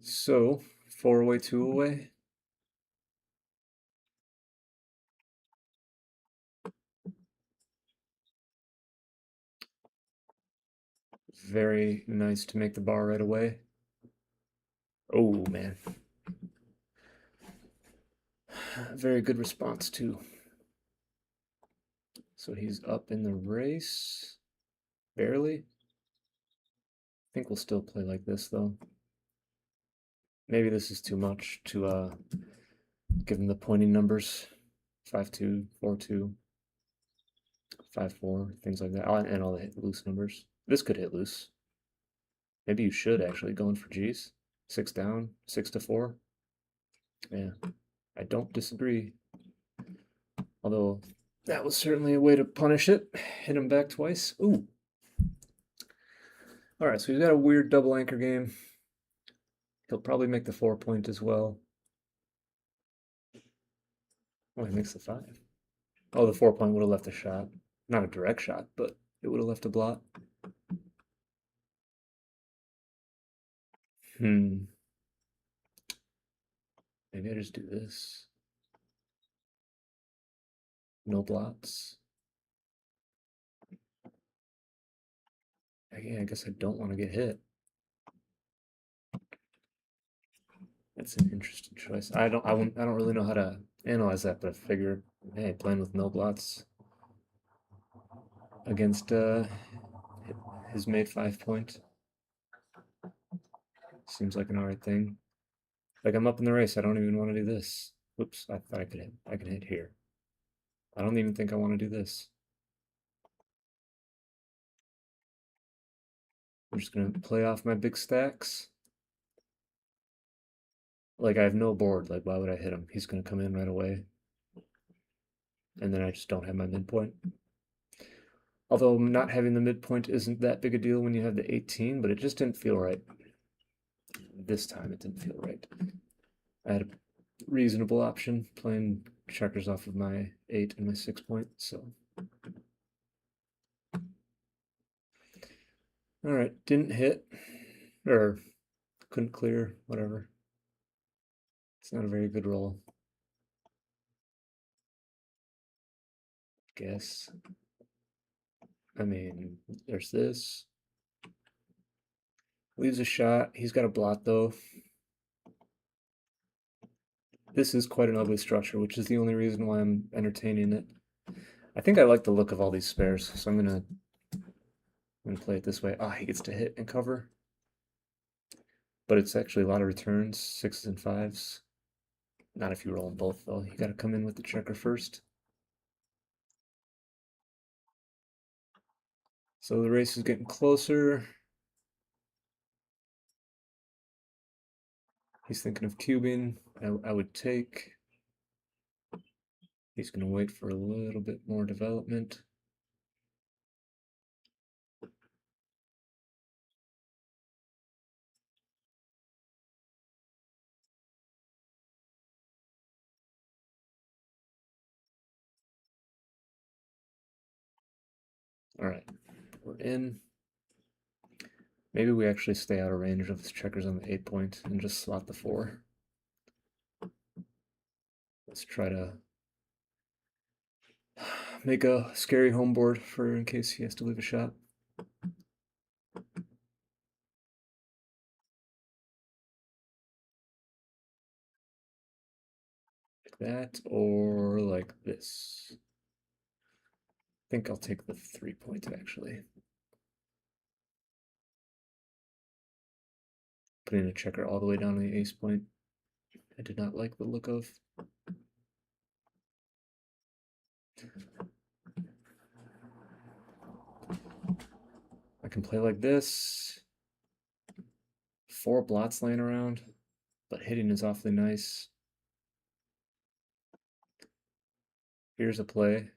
So, 4 away, 2 away. Very nice to make the bar right away. Oh, man. Very good response, too. So he's up in the race. Barely. I think we'll still play like this, though. Maybe this is too much to give him the pointing numbers. 5-2, 4-2, 5-4, things like that. And all the hit loose numbers. This could hit loose. Maybe you should actually go in for G's. 6 down, 6-4. Yeah, I don't disagree. Although that was certainly a way to punish it. Hit him back twice. Ooh. All right, so he's got a weird double anchor game. He'll probably make the 4-point as well. Oh, he makes the 5. Oh, the 4-point would have left a shot. Not a direct shot, but it would have left a blot. Hmm. Maybe I just do this. No blots. Yeah, I guess I don't want to get hit. That's an interesting choice. I don't really know how to analyze that, but I figure, hey, playing with no blots against his made 5-point seems like an alright thing. Like I'm up in the race, I don't even want to do this. Oops, I thought I could hit. I can hit here. I don't even think I want to do this. I'm just gonna play off my big stacks. Like I have no board. Like why would I hit him? He's gonna come in right away, and then I just don't have my midpoint. Although not having the midpoint isn't that big a deal when you have the 18, but it just didn't feel right. This time it didn't feel right. I had a reasonable option playing checkers off of my 8 and my 6-point, so. Alright, didn't hit, or couldn't clear, whatever. It's not a very good roll. Guess. I mean, there's this. Leaves a shot. He's got a blot though. This is quite an ugly structure, which is the only reason why I'm entertaining it. I think I like the look of all these spares, so I'm gonna play it this way. Ah, he gets to hit and cover. But it's actually a lot of returns, 6s and 5s. Not if you roll them both though. You gotta come in with the checker first. So the race is getting closer. He's thinking of cubing. I would take. He's going to wait for a little bit more development. All right, we're in. Maybe we actually stay out of range of his checkers on the 8-point and just slot the 4. Let's try to make a scary home board for in case he has to leave a shot. Like that, or like this. I think I'll take the 3-point actually. Putting a checker all the way down to the ace point. I did not like the look of. I can play like this. 4 blots laying around, but hitting is awfully nice. Here's a play.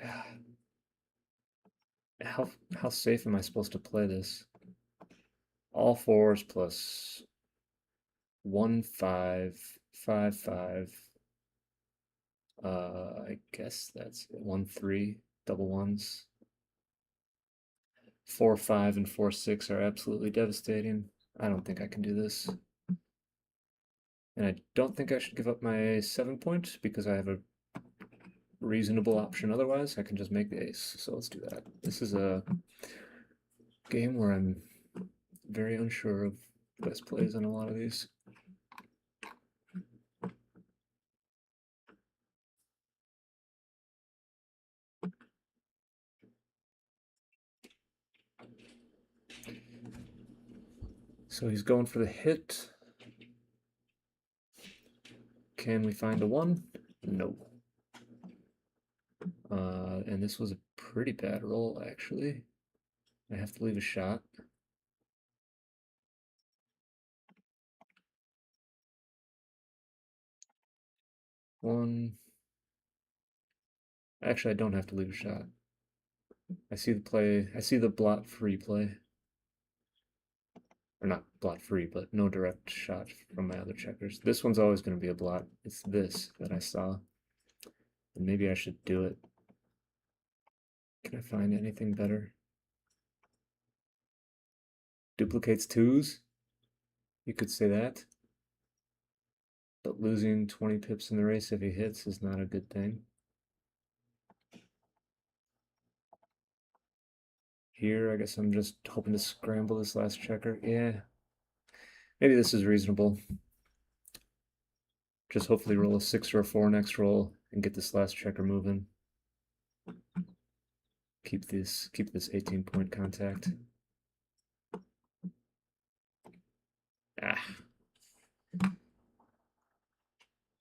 God. how safe am I supposed to play this? All fours plus 1 5 5 5. I guess that's 1 3 double ones. 4 5 and 4 6 are absolutely devastating. I don't think I can do this. And I don't think I should give up my 7 point because I have a reasonable option otherwise. I can just make the ace. So let's do that. This is a game where I'm very unsure of best plays on a lot of these. So he's going for the hit. Can we find a 1? No. And this was a pretty bad roll, actually. I have to leave a shot. One. Actually, I don't have to leave a shot. I see the play. I see the blot free play. Or not blot free, but no direct shot from my other checkers. This one's always going to be a blot. It's this that I saw. And maybe I should do it. Can I find anything better? Duplicates twos? You could say that. But losing 20 pips in the race if he hits is not a good thing. Here, I guess I'm just hoping to scramble this last checker. Yeah. Maybe this is reasonable. Just hopefully roll a 6 or a 4 next roll and get this last checker moving. Keep this 18-point contact. Ah.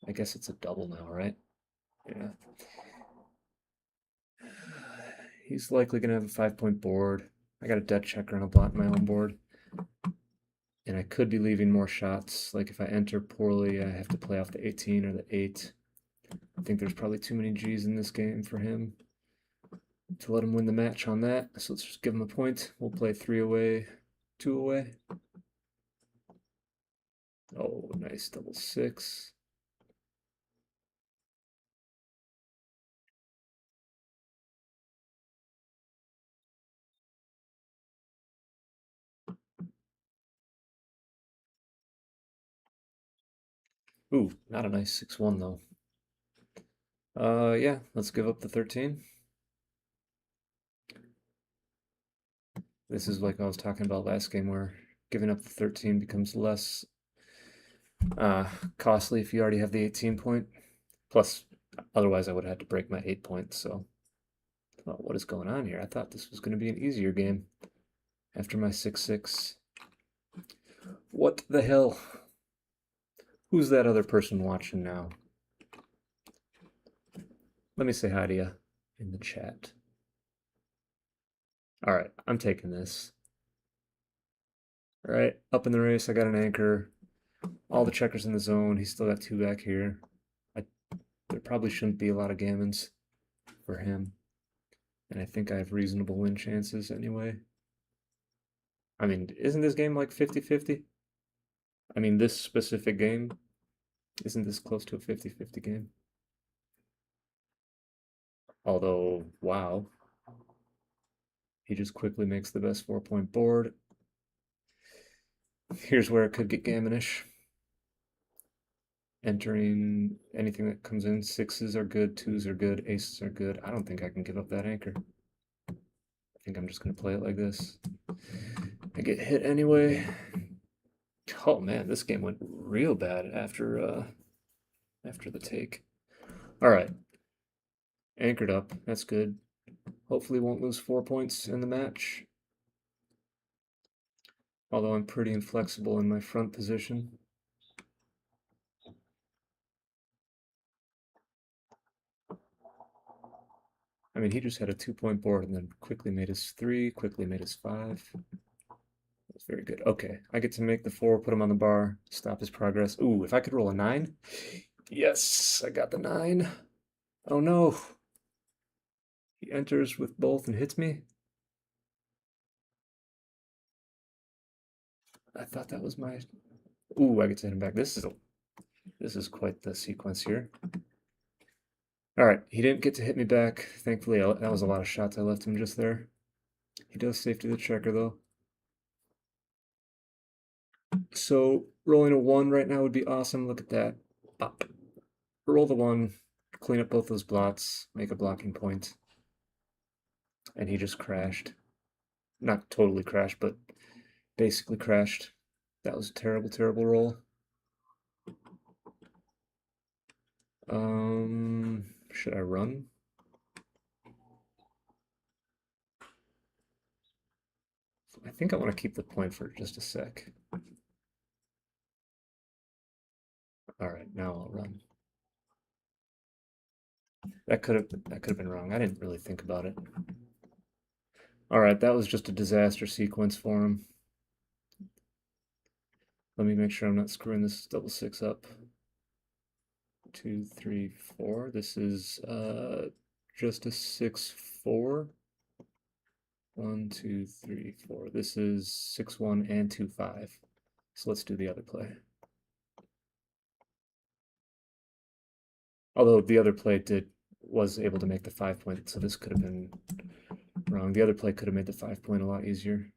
I guess it's a double now, right? Yeah. He's likely going to have a 5-point board. I got a dead checker and a blot in my own board. And I could be leaving more shots. Like if I enter poorly, I have to play off the 18 or the 8. I think there's probably too many G's in this game for him to let him win the match on that. So let's just give him a point. We'll play 3 away, 2 away. Oh, nice double 6. Ooh, not a nice 6-1 though. Yeah, let's give up the 13. This is like I was talking about last game where giving up the 13 becomes less costly if you already have the 18 point. Plus, otherwise I would have had to break my 8 points, so what is going on here? I thought this was going to be an easier game after my 6-6. What the hell? Who's that other person watching now? Let me say hi to you in the chat. All right, I'm taking this. All right, up in the race, I got an anchor. All the checkers in the zone. He's still got 2 back here. There probably shouldn't be a lot of gammons for him. And I think I have reasonable win chances anyway. I mean, isn't this game like 50-50? I mean, this specific game, isn't this close to a 50-50 game? Although, wow. He just quickly makes the best 4-point board. Here's where it could get gammonish. Entering anything that comes in. 6s are good, 2s are good, aces are good. I don't think I can give up that anchor. I think I'm just going to play it like this. I get hit anyway. Oh man, this game went real bad after the take. All right. Anchored up. That's good. Hopefully won't lose 4 points in the match. Although I'm pretty inflexible in my front position. I mean, he just had a 2-point board and then quickly made his 3, quickly made his 5. That's very good. Okay, I get to make the 4, put him on the bar, stop his progress. Ooh, if I could roll a 9. Yes, I got the 9. Oh no. He enters with both and hits me. I thought that was my. Ooh, I get to hit him back. This is quite the sequence here. All right, he didn't get to hit me back. Thankfully, that was a lot of shots I left him just there. He does safety the checker though. So rolling a 1 right now would be awesome. Look at that. Bop. Roll the 1, clean up both those blots, make a blocking point. And he just crashed. Not totally crashed, but basically crashed. That was a terrible, terrible roll. Should I run? I think I want to keep the point for just a sec. All right, now I'll run. That could have been wrong. I didn't really think about it. All right, that was just a disaster sequence for him. Let me make sure I'm not screwing this double six up. 2, 3, 4. This is just a 6-4. 1, 2, 3, 4. This is 6-1 and 2-5. So let's do the other play. Although the other play was able to make the 5 point, so this could have been wrong. The other play could have made the 5 point a lot easier.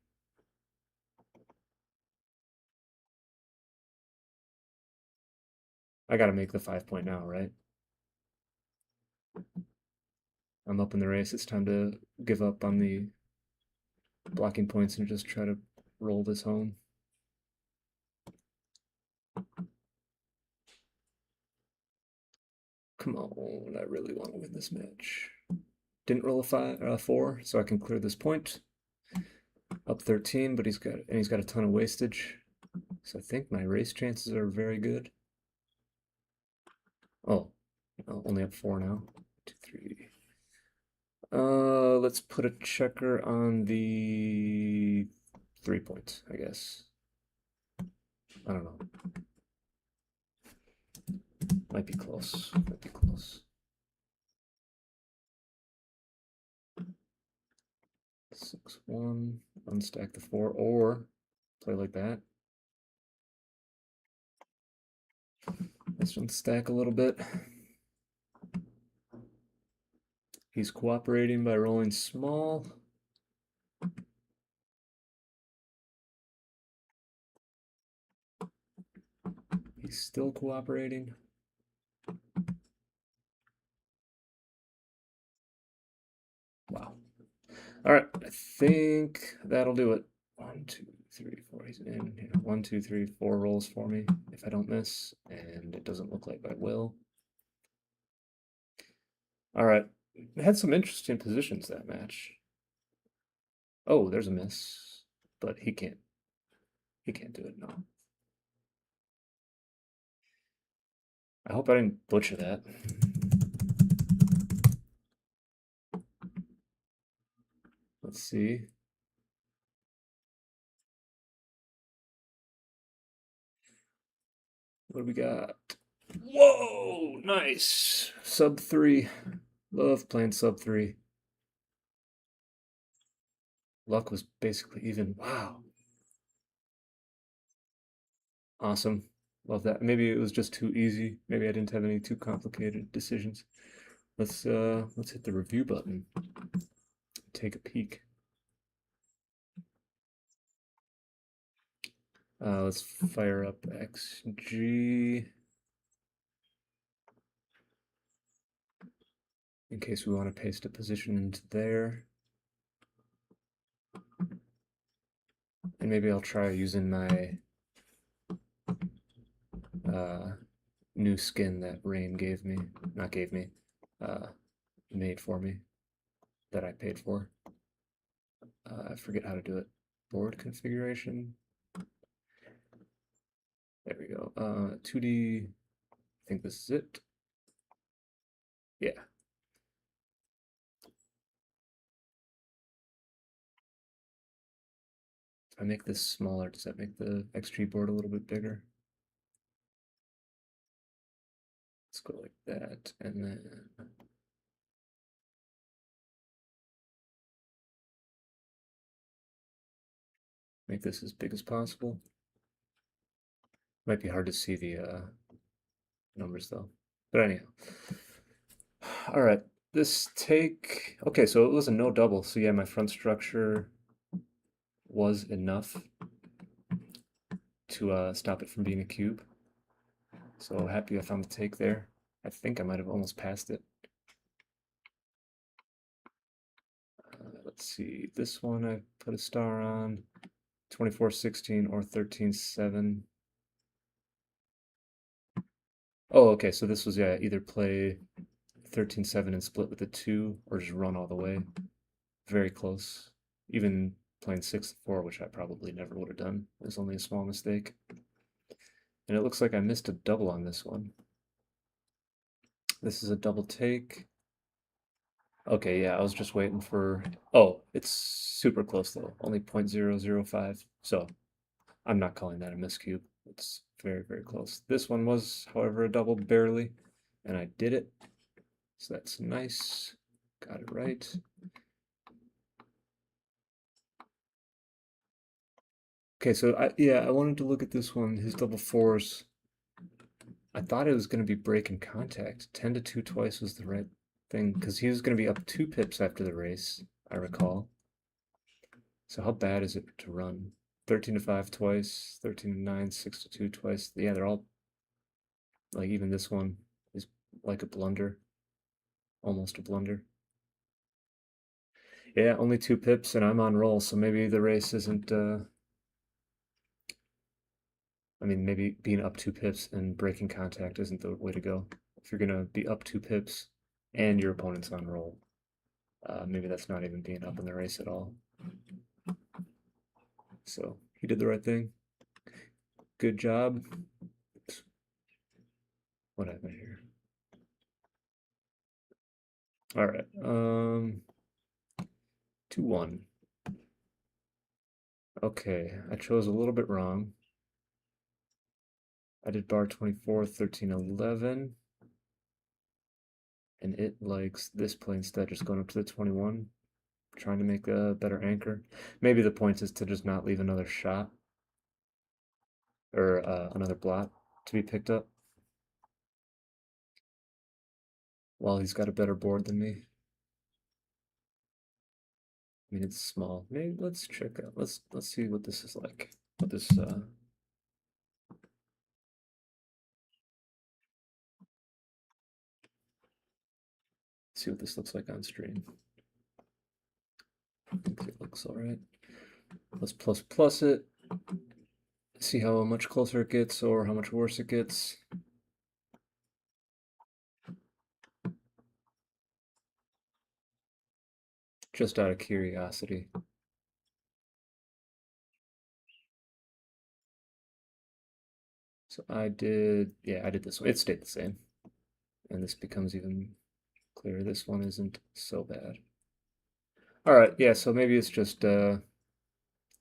I gotta make the 5 point now, right? I'm up in the race. It's time to give up on the blocking points and just try to roll this home. Come on, I really want to win this match. Didn't roll a 4, so I can clear this point. Up 13, but he's got a ton of wastage. So I think my race chances are very good. Oh, only up 4 now. 2, 3. Let's put a checker on the 3 point, I guess. I don't know. Might be close. Might be close. 6-1. Unstack the 4, or play like that. Let's unstack a little bit. He's cooperating by rolling small. He's still cooperating. Wow. All right, I think that'll do it. 1, 2, 3, 4. He's in here. 1, 2, 3, 4 rolls for me if I don't miss, and it doesn't look like I will. All right, it had some interesting positions that match. Oh, there's a miss, but he can't. He can't do it. No. I hope I didn't butcher that. Let's see. What do we got? Whoa, nice. Sub 3. Love playing sub 3. Luck was basically even. Wow. Awesome. Love that. Maybe it was just too easy. Maybe I didn't have any too complicated decisions. Let's hit the review button. Take a peek. Let's fire up XG in case we want to paste a position into there. And maybe I'll try using my new skin that Rain gave me. Not gave me. Made for me. That I paid for. I forget how to do it. Board configuration. There we go. 2D. I think this is it. Yeah. If I make this smaller, does that make the XG board a little bit bigger? Let's go like that, and then make this as big as possible. Might be hard to see the numbers though. But anyhow. All right. This take. Okay, so it was a no double. So yeah, my front structure was enough to stop it from being a cube. So happy I found the take there. I think I might have almost passed it. Let's see. This one I put a star on. 24-16 or 13-7. Oh, okay, so this was, yeah, either play 13-7 and split with a 2 or just run all the way. Very close. Even playing 6-4, which I probably never would have done, is only a small mistake. And it looks like I missed a double on this one. This is a double take. Okay, yeah, I was just waiting for... Oh, it's super close though, only 0.005. So I'm not calling that a miscube. It's very, very close. This one was, however, a double barely, and I did it. So that's nice. Got it right. Okay, so I wanted to look at this one, his double fours. I thought it was going to be break in contact. 10-2 twice was the right thing, because he was going to be up 2 pips after the race, I recall. So how bad is it to run? 13-5 twice, 13-9, 6-2 twice. Yeah, they're all, like, even this one is like a blunder. Almost a blunder. Yeah, only 2 pips and I'm on roll, so maybe the race isn't, I mean, maybe being up 2 pips and breaking contact isn't the way to go. If you're gonna be up 2 pips and your opponent's on roll, maybe that's not even being up in the race at all. So he did the right thing. Good job. Oops. What happened here? All right. 2-1. Okay, I chose a little bit wrong. I did bar 24, 13, 11. And it likes this play instead, just going up to the 21, trying to make a better anchor. Maybe the point is to just not leave another shot or another blot to be picked up. Well, he's got a better board than me. I mean, it's small. Maybe let's check out. Let's see what this is like. What this see what this looks like on stream. I think it looks all right. Let's plus it. See how much closer it gets or how much worse it gets. Just out of curiosity. So I did this one. It stayed the same. And this becomes even clearer. This one isn't so bad. All right, yeah, so maybe it's just don't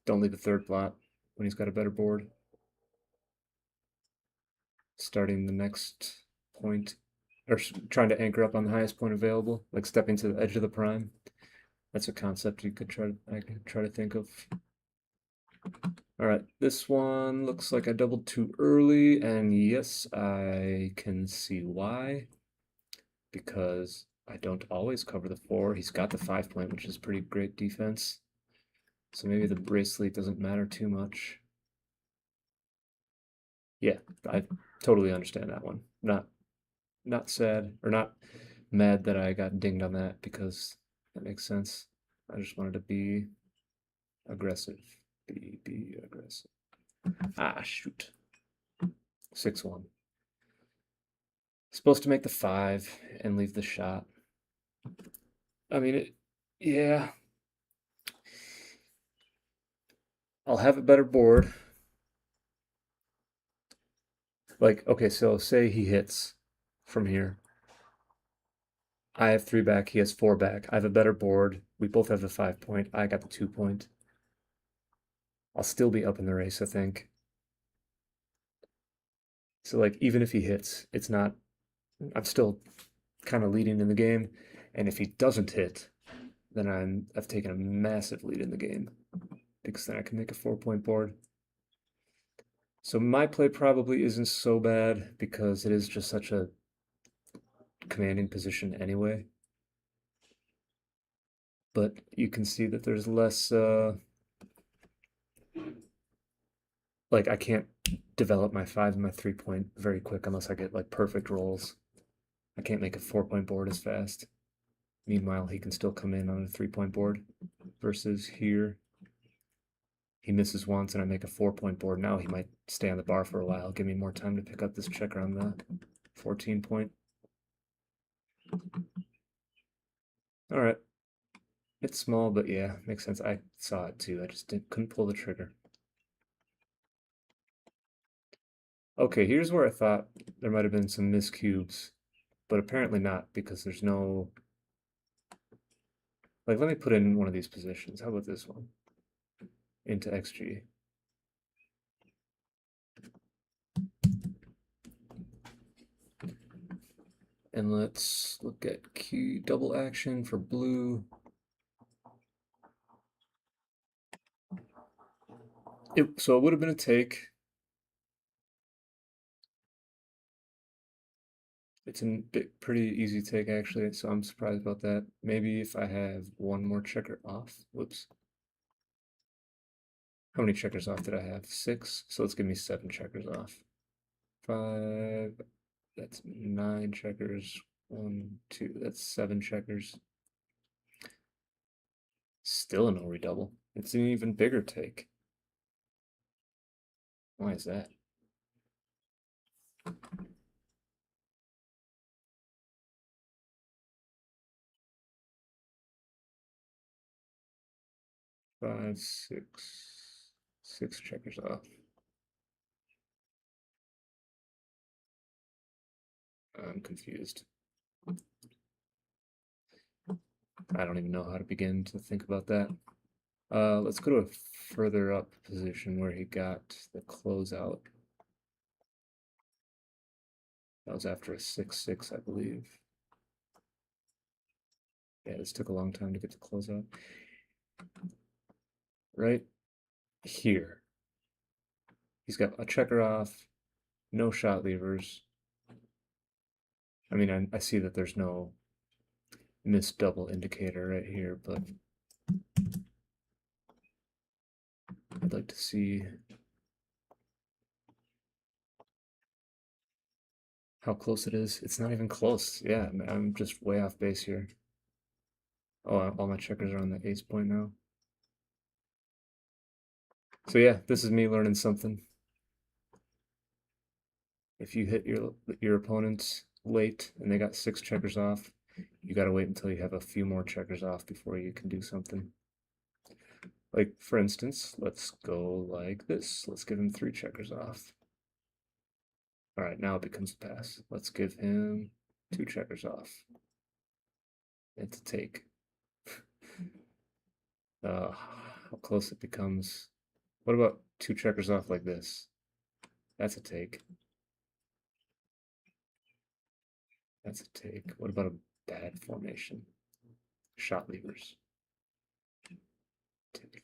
leave a third blot when he's got a better board. Starting the next point, or trying to anchor up on the highest point available, like stepping to the edge of the prime. That's a concept I could try to think of. All right, this one looks like I doubled too early, and yes, I can see why. Because I don't always cover the 4. He's got the 5 point, which is pretty great defense. So maybe the bracelet doesn't matter too much. Yeah, I totally understand that one. Not sad or not mad that I got dinged on that because that makes sense. I just wanted to be aggressive. Be aggressive. Ah, shoot. 6-1. Supposed to make the 5 and leave the shot. I mean, yeah. I'll have a better board. Like, okay, so say he hits from here. I have 3 back, he has 4 back. I have a better board. We both have the 5 point. I got the 2 point. I'll still be up in the race, I think. So, like, even if he hits, it's not. I'm still kind of leading in the game. And if he doesn't hit, then I've taken a massive lead in the game because then I can make a 4 point board. So my play probably isn't so bad because it is just such a commanding position anyway. But you can see that there's less, like I can't develop my 5 and my 3-point very quick unless I get like perfect rolls. I can't make a 4-point board as fast. Meanwhile, he can still come in on a 3-point board versus here. He misses once and I make a 4-point board. Now he might stay on the bar for a while, give me more time to pick up this checker on the 14-point. All right. It's small, but yeah, makes sense. I saw it too. I just couldn't pull the trigger. Okay, here's where I thought there might have been some missed cubes, but apparently not because there's no. Like, let me put in one of these positions. How about this one? Into XG. And let's look at Q double action for blue. So it would have been a take. It's a pretty easy take actually, so I'm surprised about that. Maybe if I have one more checker off. Whoops. How many checkers off did I have? 6. So let's give me 7 checkers off. 5. That's 9 checkers. 1, 2. That's 7 checkers. Still a no redouble. It's an even bigger take. Why is that? Five, six checkers off. I'm confused. I don't even know how to begin to think about that. Let's go to a further up position where he got the closeout. That was after a 6-6, I believe. Yeah, this took a long time to get the closeout. Right here. He's got a checker off, no shot levers. I mean, I see that there's no missed double indicator right here, but I'd like to see how close it is. It's not even close. Yeah, I'm just way off base here. Oh, all my checkers are on the ace point now. So yeah, this is me learning something. If you hit your opponent late and they got 6 checkers off, you gotta wait until you have a few more checkers off before you can do something. Like, for instance, let's go like this. Let's give him 3 checkers off. All right, now it becomes a pass. Let's give him 2 checkers off. It's a take. How close it becomes. What about 2 checkers off like this? That's a take. That's a take. What about a bad formation? Shot levers. Take.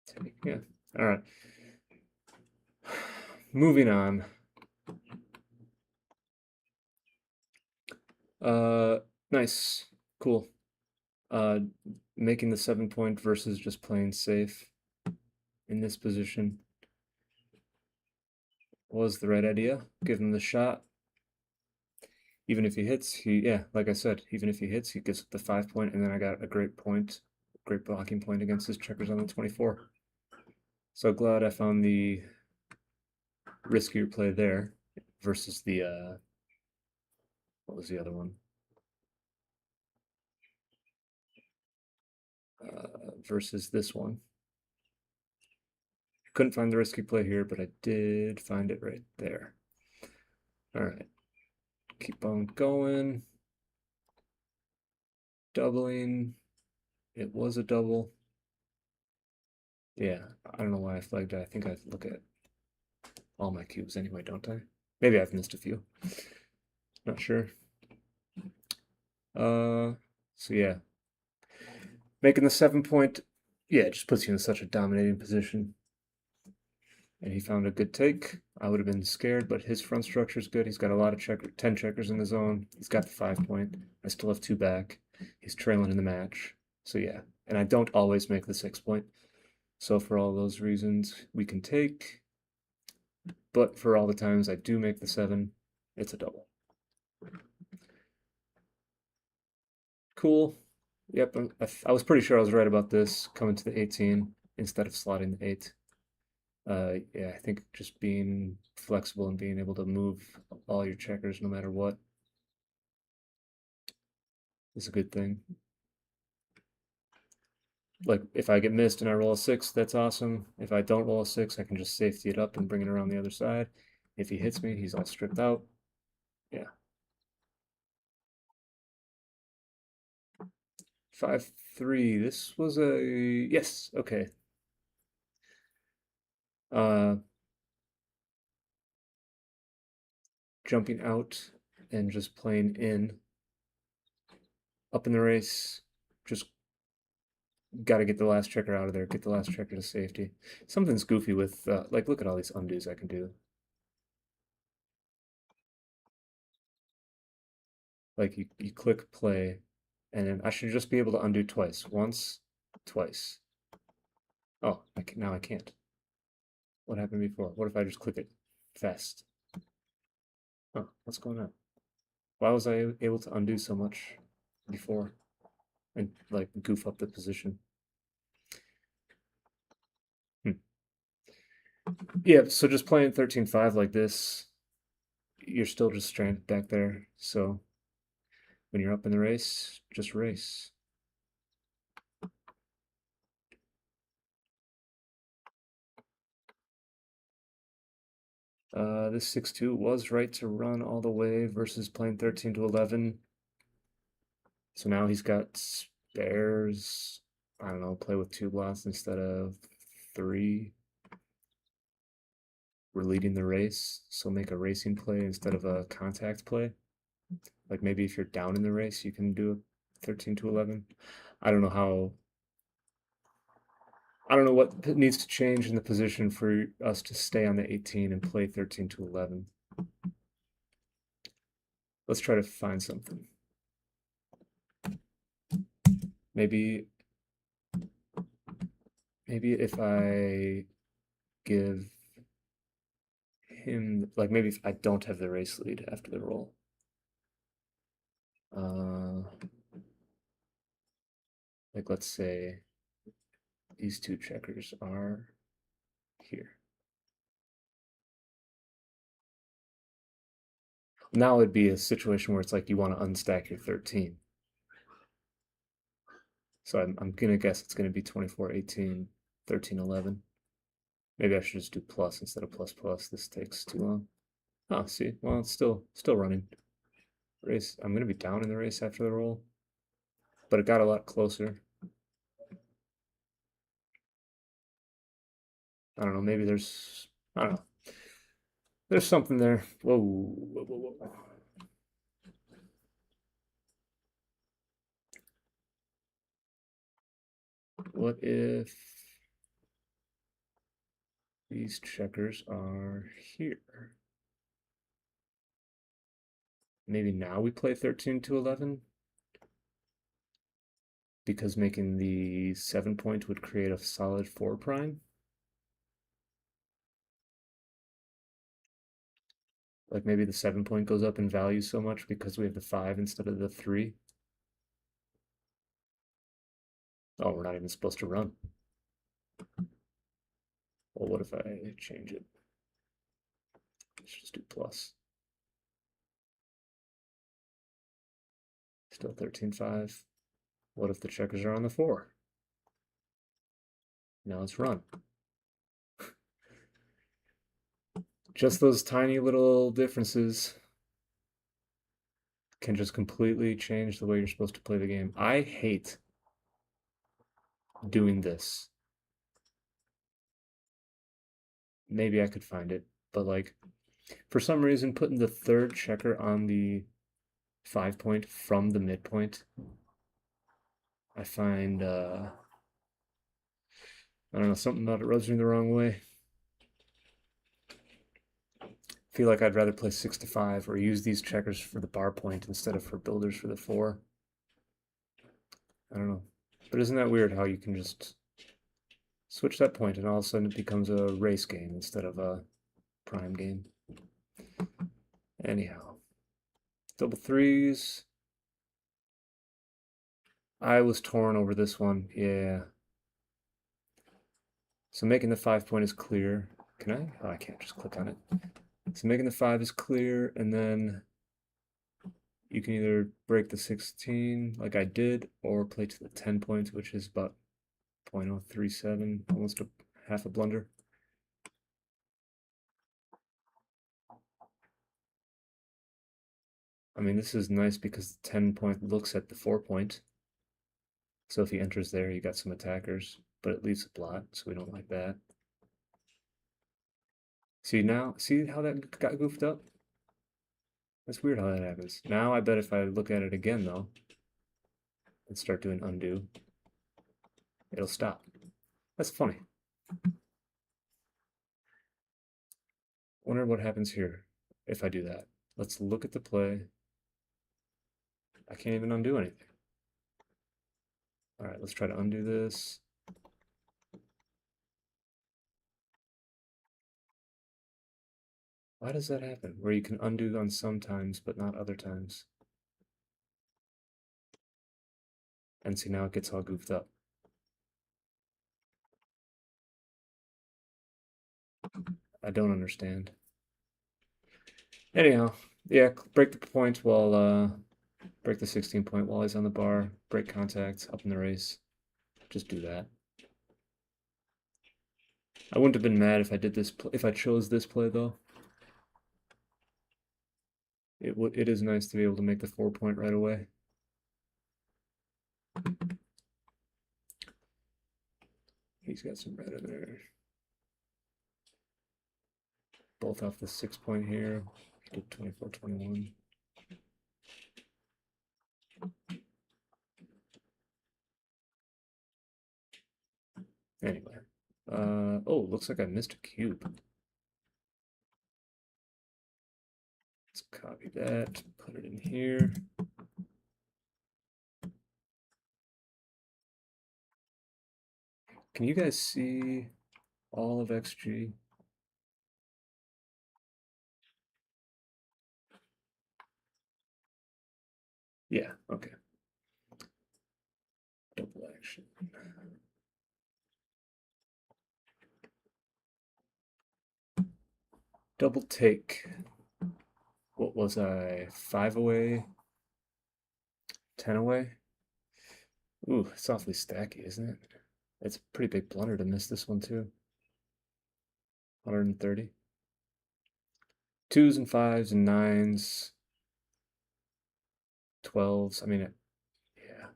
Take. Yeah. All right. Moving on. Nice. Cool. Making the 7-point versus just playing safe in this position was the right idea. Give him the shot. Even if he hits, yeah, like I said, even if he hits, he gets the 5-point, and then I got a great blocking point against his checkers on the 24. So glad I found the riskier play there versus the, what was the other one? Versus this one. Couldn't find the risky play here, but I did find it right there. All right, keep on going. Doubling. It was a double. Yeah, I don't know why I flagged it. I think I look at all my cubes anyway, don't I? Maybe I've missed a few. Not sure. So yeah. Making the 7 point, yeah, it just puts you in such a dominating position. And he found a good take. I would have been scared, but his front structure is good. He's got a lot of 10 checkers in the zone. He's got the 5 point. I still have two back. He's trailing in the match. So yeah, and I don't always make the 6 point. So for all those reasons, we can take. But for all the times I do make the 7, it's a double. Cool. Yep, I was pretty sure I was right about this coming to the 18 instead of slotting the 8. Yeah, I think just being flexible and being able to move all your checkers no matter what is a good thing. Like, if I get missed and I roll a 6, that's awesome. If I don't roll a 6, I can just safety it up and bring it around the other side. If he hits me, he's all stripped out. Yeah. 5-3. This was a... Yes, okay. Uh, Jumping out and just playing in. Up in the race, just got to get the last checker out of there, get the last checker to safety. Something's goofy with, like, look at all these undos I can do. Like, you click play, and then I should just be able to undo twice. Once, twice. Oh, now I can't. What happened before? What if I just click it fast? Oh, what's going on? Why was I able to undo so much before and, like, goof up the position? Hmm. Yeah, so just playing 13-5 like this, you're still just stranded back there. So when you're up in the race, just race. This 6-2 was right to run all the way versus playing 13-11. So now he's got spares. I don't know, play with 2 blots instead of 3. We're leading the race, so make a racing play instead of a contact play. Like maybe if you're down in the race, you can do a 13-11. I don't know how. I don't know what needs to change in the position for us to stay on the 18 and play 13-11. Let's try to find something. Maybe if I give him, like maybe if I don't have the race lead after the roll. Like let's say these 2 checkers are here. Now it'd be a situation where it's like you want to unstack your 13. So I'm gonna guess it's gonna be 24-18, 13-11. Maybe I should just do plus instead of plus plus. This takes too long. Oh, see, well it's still running. Race. I'm gonna be down in the race after the roll, but it got a lot closer. I don't know. Maybe there's. I don't know. There's something there. Whoa, whoa, whoa, whoa. What if these checkers are here? Maybe now we play 13-11? Because making the 7 point would create a solid 4 prime? Like maybe the 7 point goes up in value so much because we have the 5 instead of the 3. Oh, we're not even supposed to run. Well, what if I change it? Let's just do plus. Still 13-5. What if the checkers are on the 4? Now let's run. Just those tiny little differences can just completely change the way you're supposed to play the game. I hate doing this. Maybe I could find it, but like for some reason putting the 3rd checker on the 5 point from the midpoint I find, I don't know, something about it rubs me the wrong way. Feel like I'd rather play 6 to 5 or use these checkers for the bar point instead of for builders for the 4. I don't know. But isn't that weird how you can just switch that point and all of a sudden it becomes a race game instead of a prime game? Anyhow, double threes. I was torn over this one. Yeah. So making the 5 point is clear. Can I? Oh, I can't just click on it. So making the 5 is clear, and then you can either break the 16 like I did, or play to the 10 points, which is about 0.037, almost a half a blunder. I mean, this is nice because the 10 point looks at the 4 point. So if he enters there, you got some attackers, but it leaves a blot, so we don't like that. See now, see how that got goofed up? That's weird how that happens. Now I bet if I look at it again though, and start doing undo, it'll stop. That's funny. Wonder what happens here if I do that. Let's look at the play. I can't even undo anything. All right, let's try to undo this. Why does that happen? Where you can undo on some times, but not other times. And see, now it gets all goofed up. I don't understand. Anyhow, yeah, break the point while, break the 16 point while he's on the bar, break contact, up in the race. Just do that. I wouldn't have been mad if I did this, if I chose this play though. It is nice to be able to make the 4 point right away. He's got some red in there. Both off the 6 point here. He did 24-21. Anyway. Oh, looks like I missed a cube. Let's copy that, put it in here. Can you guys see all of XG? Yeah, okay. Double action. Double take. What was I? 5 away? 10 away? Ooh, it's awfully stacky, isn't it? It's a pretty big blunder to miss this one, too. 130. Twos and fives and nines. 12s. I mean, yeah.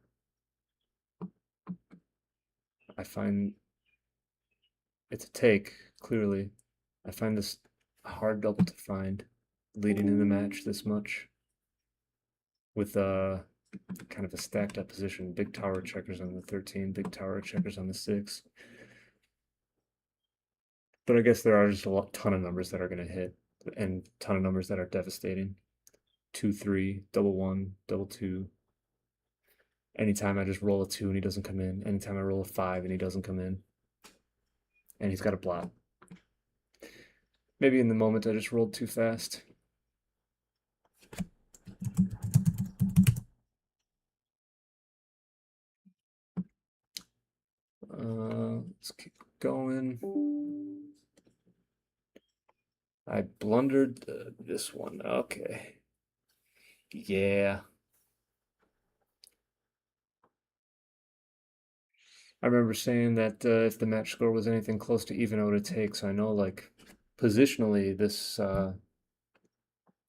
I find it's a take, clearly. I find this a hard double to find, leading in the match this much. With kind of a stacked up position. Big tower checkers on the 13, big tower checkers on the 6. But I guess there are just a ton of numbers that are going to hit, and a ton of numbers that are devastating. 2, 3, double 1, double 2. Anytime I just roll a 2 and he doesn't come in. Anytime I roll a 5 and he doesn't come in. And he's got a blot. Maybe in the moment I just rolled too fast. Let's keep going. I blundered this one. Okay. Yeah. I remember saying that if the match score was anything close to even, I would take. So I know, like, positionally, this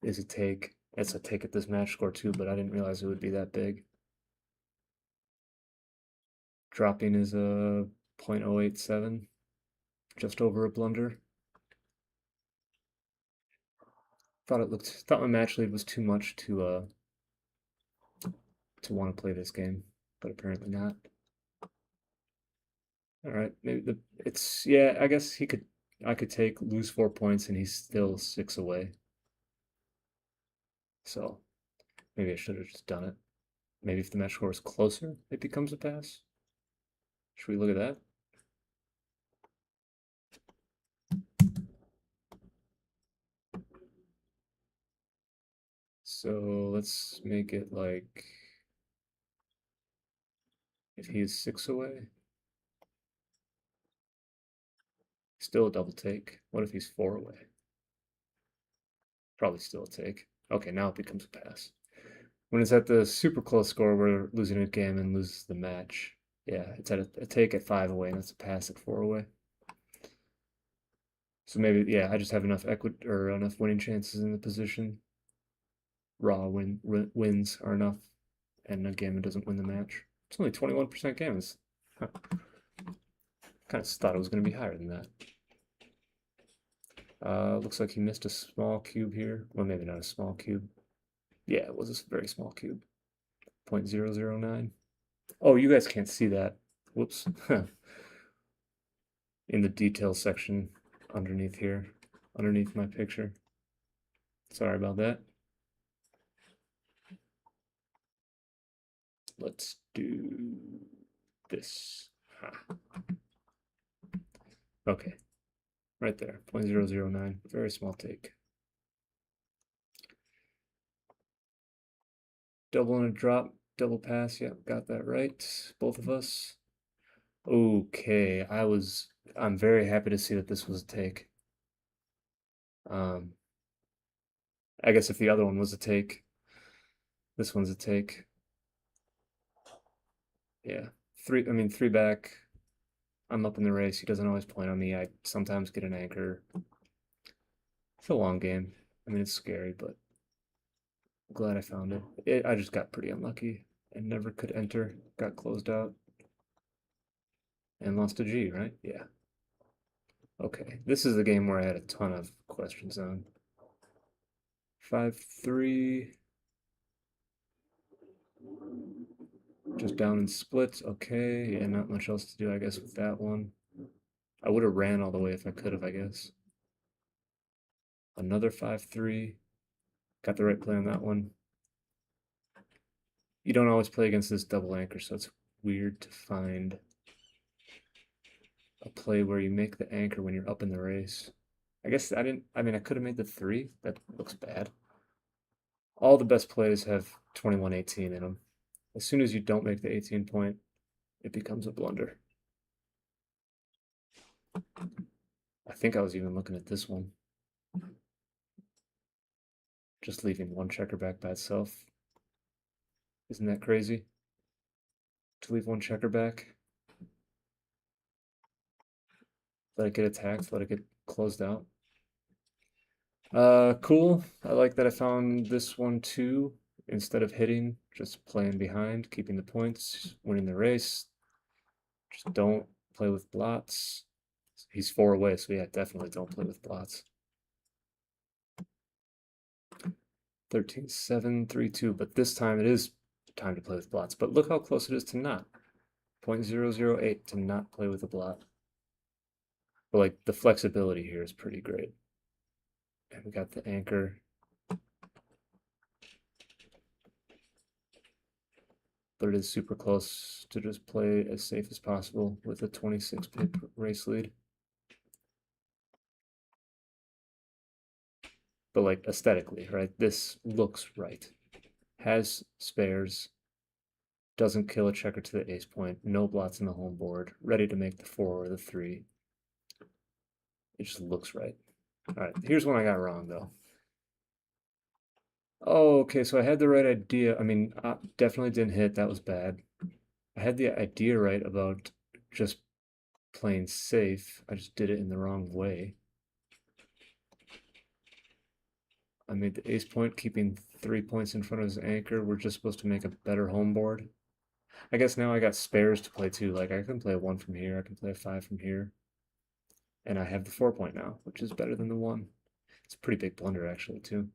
is a take. It's a take at this match score too, but I didn't realize it would be that big. Dropping is a 0.087, just over a blunder. Thought my match lead was too much to want to play this game. but apparently not. All right, maybe it's yeah. I guess I could take lose 4 points and he's still 6 away. So maybe I should have just done it. Maybe if the match score is closer, it becomes a pass. Should we look at that? So let's make it like if he is 6 away, still a double take. What if he's 4 away? Probably still a take. Okay, now it becomes a pass. When it's at the super close score where losing a game and loses the match, yeah, it's at a take at 5 away and it's a pass at 4 away. So maybe yeah, I just have enough equity or enough winning chances in the position. Wins are enough, and a gammon doesn't win the match. It's only 21% gammons. Huh. Kind of thought it was going to be higher than that. Looks like he missed a small cube here. Well, maybe not a small cube. Yeah, it was a very small cube. 0.009. Oh, you guys can't see that. Whoops. In the details section underneath here, underneath my picture. Sorry about that. Let's do this. Okay, right there, 0.009, very small take. Double and a drop, double pass, yep, got that right, both of us. Okay, I'm very happy to see that this was a take. Um, I guess if the other one was a take, this one's a take. Yeah, three back. I'm up in the race. He doesn't always point on me. I sometimes get an anchor. It's a long game. I mean, it's scary, but I'm glad I found it. I just got pretty unlucky and never could enter. Got closed out and lost a G, right? Yeah. Okay, this is the game where I had a ton of questions on. 5-3. Just down in splits. Okay, yeah, not much else to do, I guess, with that one. I would have ran all the way if I could have, I guess. Another 5-3. Got the right play on that one. You don't always play against this double anchor, so it's weird to find a play where you make the anchor when you're up in the race. I guess I didn't, I mean, I could have made the 3. That looks bad. All the best plays have 21-18 in them. As soon as you don't make the 18 point, it becomes a blunder. I think I was even looking at this one. Just leaving one checker back by itself. Isn't that crazy? To leave one checker back? Let it get attacked, let it get closed out. Cool. I like that I found this one too. Instead of hitting, just playing behind, keeping the points, winning the race. Just don't play with blots. He's 4 away, so yeah, definitely don't play with blots. 13-7, 3-2, but this time it is time to play with blots. But look how close it is to not. 0.008 to not play with a blot. But like the flexibility here is pretty great. And we got the anchor. But it is super close to just play as safe as possible with a 26 pip race lead. But like aesthetically, right? This looks right. Has spares, doesn't kill a checker to the ace point, no blots in the home board, ready to make the 4 or the 3. It just looks right. All right, here's one I got wrong though. Oh, okay, so I had the right idea. I mean, I definitely didn't hit. That was bad. I had the idea right about just playing safe. I just did it in the wrong way. I made the ace point, keeping 3 points in front of his anchor. We're just supposed to make a better home board. I guess now I got spares to play too. Like I can play a 1 from here, I can play a 5 from here. And I have the 4 point now, which is better than the 1. It's a pretty big blunder actually too.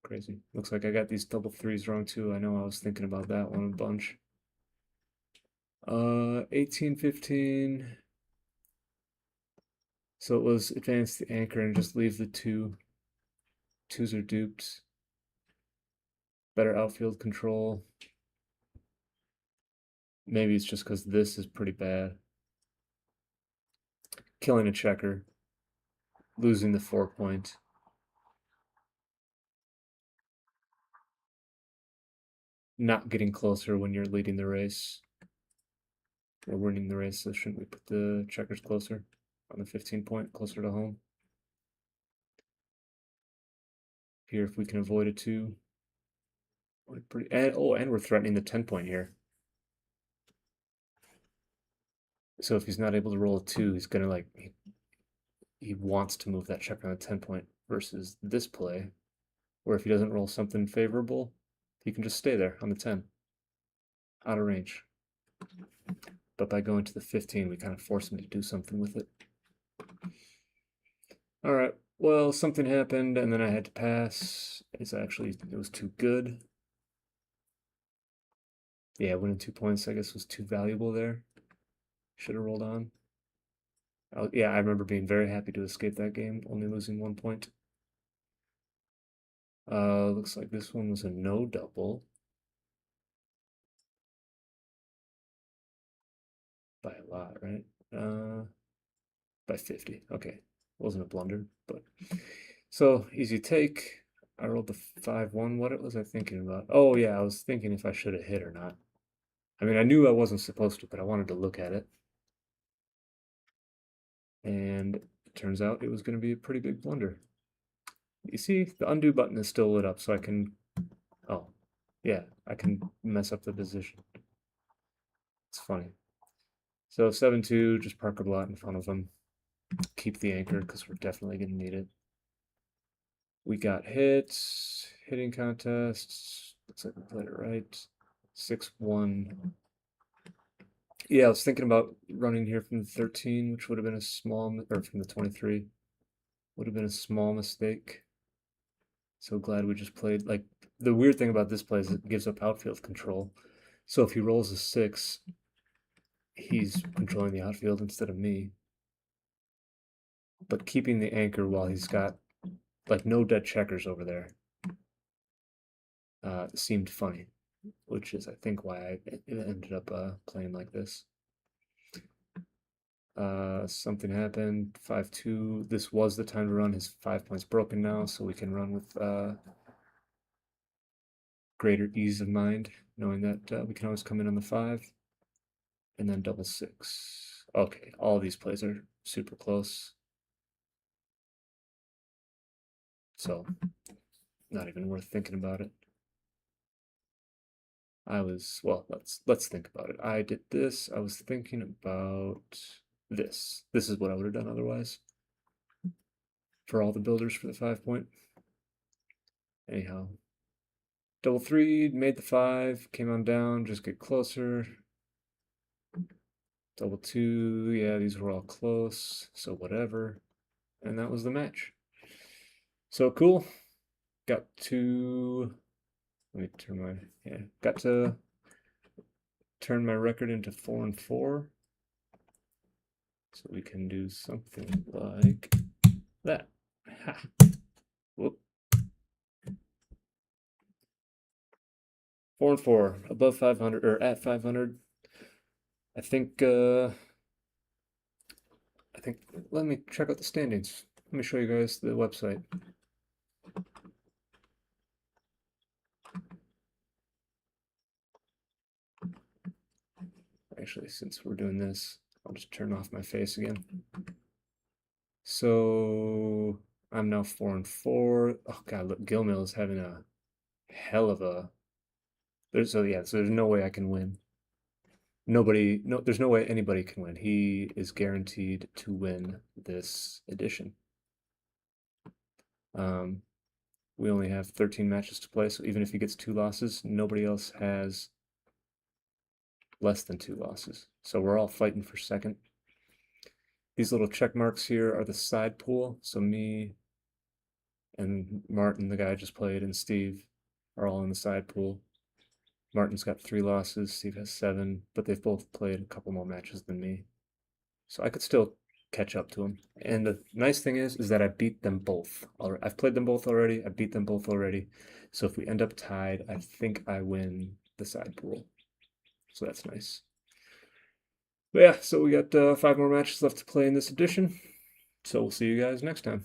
Crazy. Looks like I got these double threes wrong too. I know I was thinking about that one a bunch. 18-15. So it was advance the anchor and just leave the two. Twos are duped. Better outfield control. Maybe it's just because this is pretty bad. Killing a checker. Losing the 4-point. Not getting closer when you're leading the race. Or winning the race, so shouldn't we put the checkers closer? On the 15-point, closer to home. Here, if we can avoid a 2. And we're threatening the 10-point here. So if he's not able to roll a 2, he's gonna like he wants to move that checker on the 10-point versus this play, where if he doesn't roll something favorable, he can just stay there on the 10. Out of range. But by going to the 15, we kind of force him to do something with it. Alright, well, something happened, and then I had to pass. It was too good. Yeah, winning 2 points, I guess, was too valuable there. Should have rolled on. Yeah, I remember being very happy to escape that game, only losing 1 point. Looks like this one was a no double. By a lot, right? By 50. Okay. Wasn't a blunder, but so easy take. I rolled the 5-1. What was I thinking about? Oh yeah, I was thinking if I should have hit or not. I mean, I knew I wasn't supposed to, but I wanted to look at it. And it turns out it was going to be a pretty big blunder. You see, the undo button is still lit up, so I can, oh, yeah, I can mess up the position. It's funny. So 7-2, just park a lot in front of them. Keep the anchor, because we're definitely going to need it. We got hits, hitting contests. Looks like we played it right. 6-1. Yeah, I was thinking about running here from the 13, which would have been a small, or from the 23, would have been a small mistake. So glad we just played. Like, the weird thing about this play is it gives up outfield control. So if he rolls a 6, he's controlling the outfield instead of me. But keeping the anchor while he's got, like, no dead checkers over there seemed funny, which is, I think, why I ended up playing like this. Something happened. 5-2. This was the time to run. His 5 points broken now, so we can run with greater ease of mind, knowing that we can always come in on the 5 and then double 6. Okay, all these plays are super close, so not even worth thinking about it. Well, let's think about it. I did this. I was thinking about this. This is what I would have done otherwise for all the builders for the 5-point. Anyhow, double 3, made the 5, came on down, just get closer. Double 2, yeah, these were all close, so whatever. And that was the match. So cool. Got to, let me turn my, yeah, got to turn my record into 4-4. So we can do something like that. Ha. Whoop. 4-4, above 500 or at 500. I think. Let me check out the standings. Let me show you guys the website. Actually, since we're doing this, I'll just turn off my face again. So I'm now 4-4. Oh god, look, Gilmill is having a hell of a. So there's no way I can win. There's no way anybody can win. He is guaranteed to win this edition. We only have 13 matches to play, so even if he gets 2 losses, nobody else has less than 2 losses. So we're all fighting for second. These little check marks here are the side pool. So me, and Martin, the guy I just played, and Steve are all in the side pool. Martin's got 3 losses, Steve has 7, but they've both played a couple more matches than me. So I could still catch up to him. And the nice thing is that I beat them both. I've played them both already. I beat them both already. So if we end up tied, I think I win the side pool. So that's nice. But yeah, so we got 5 more matches left to play in this edition. So we'll see you guys next time.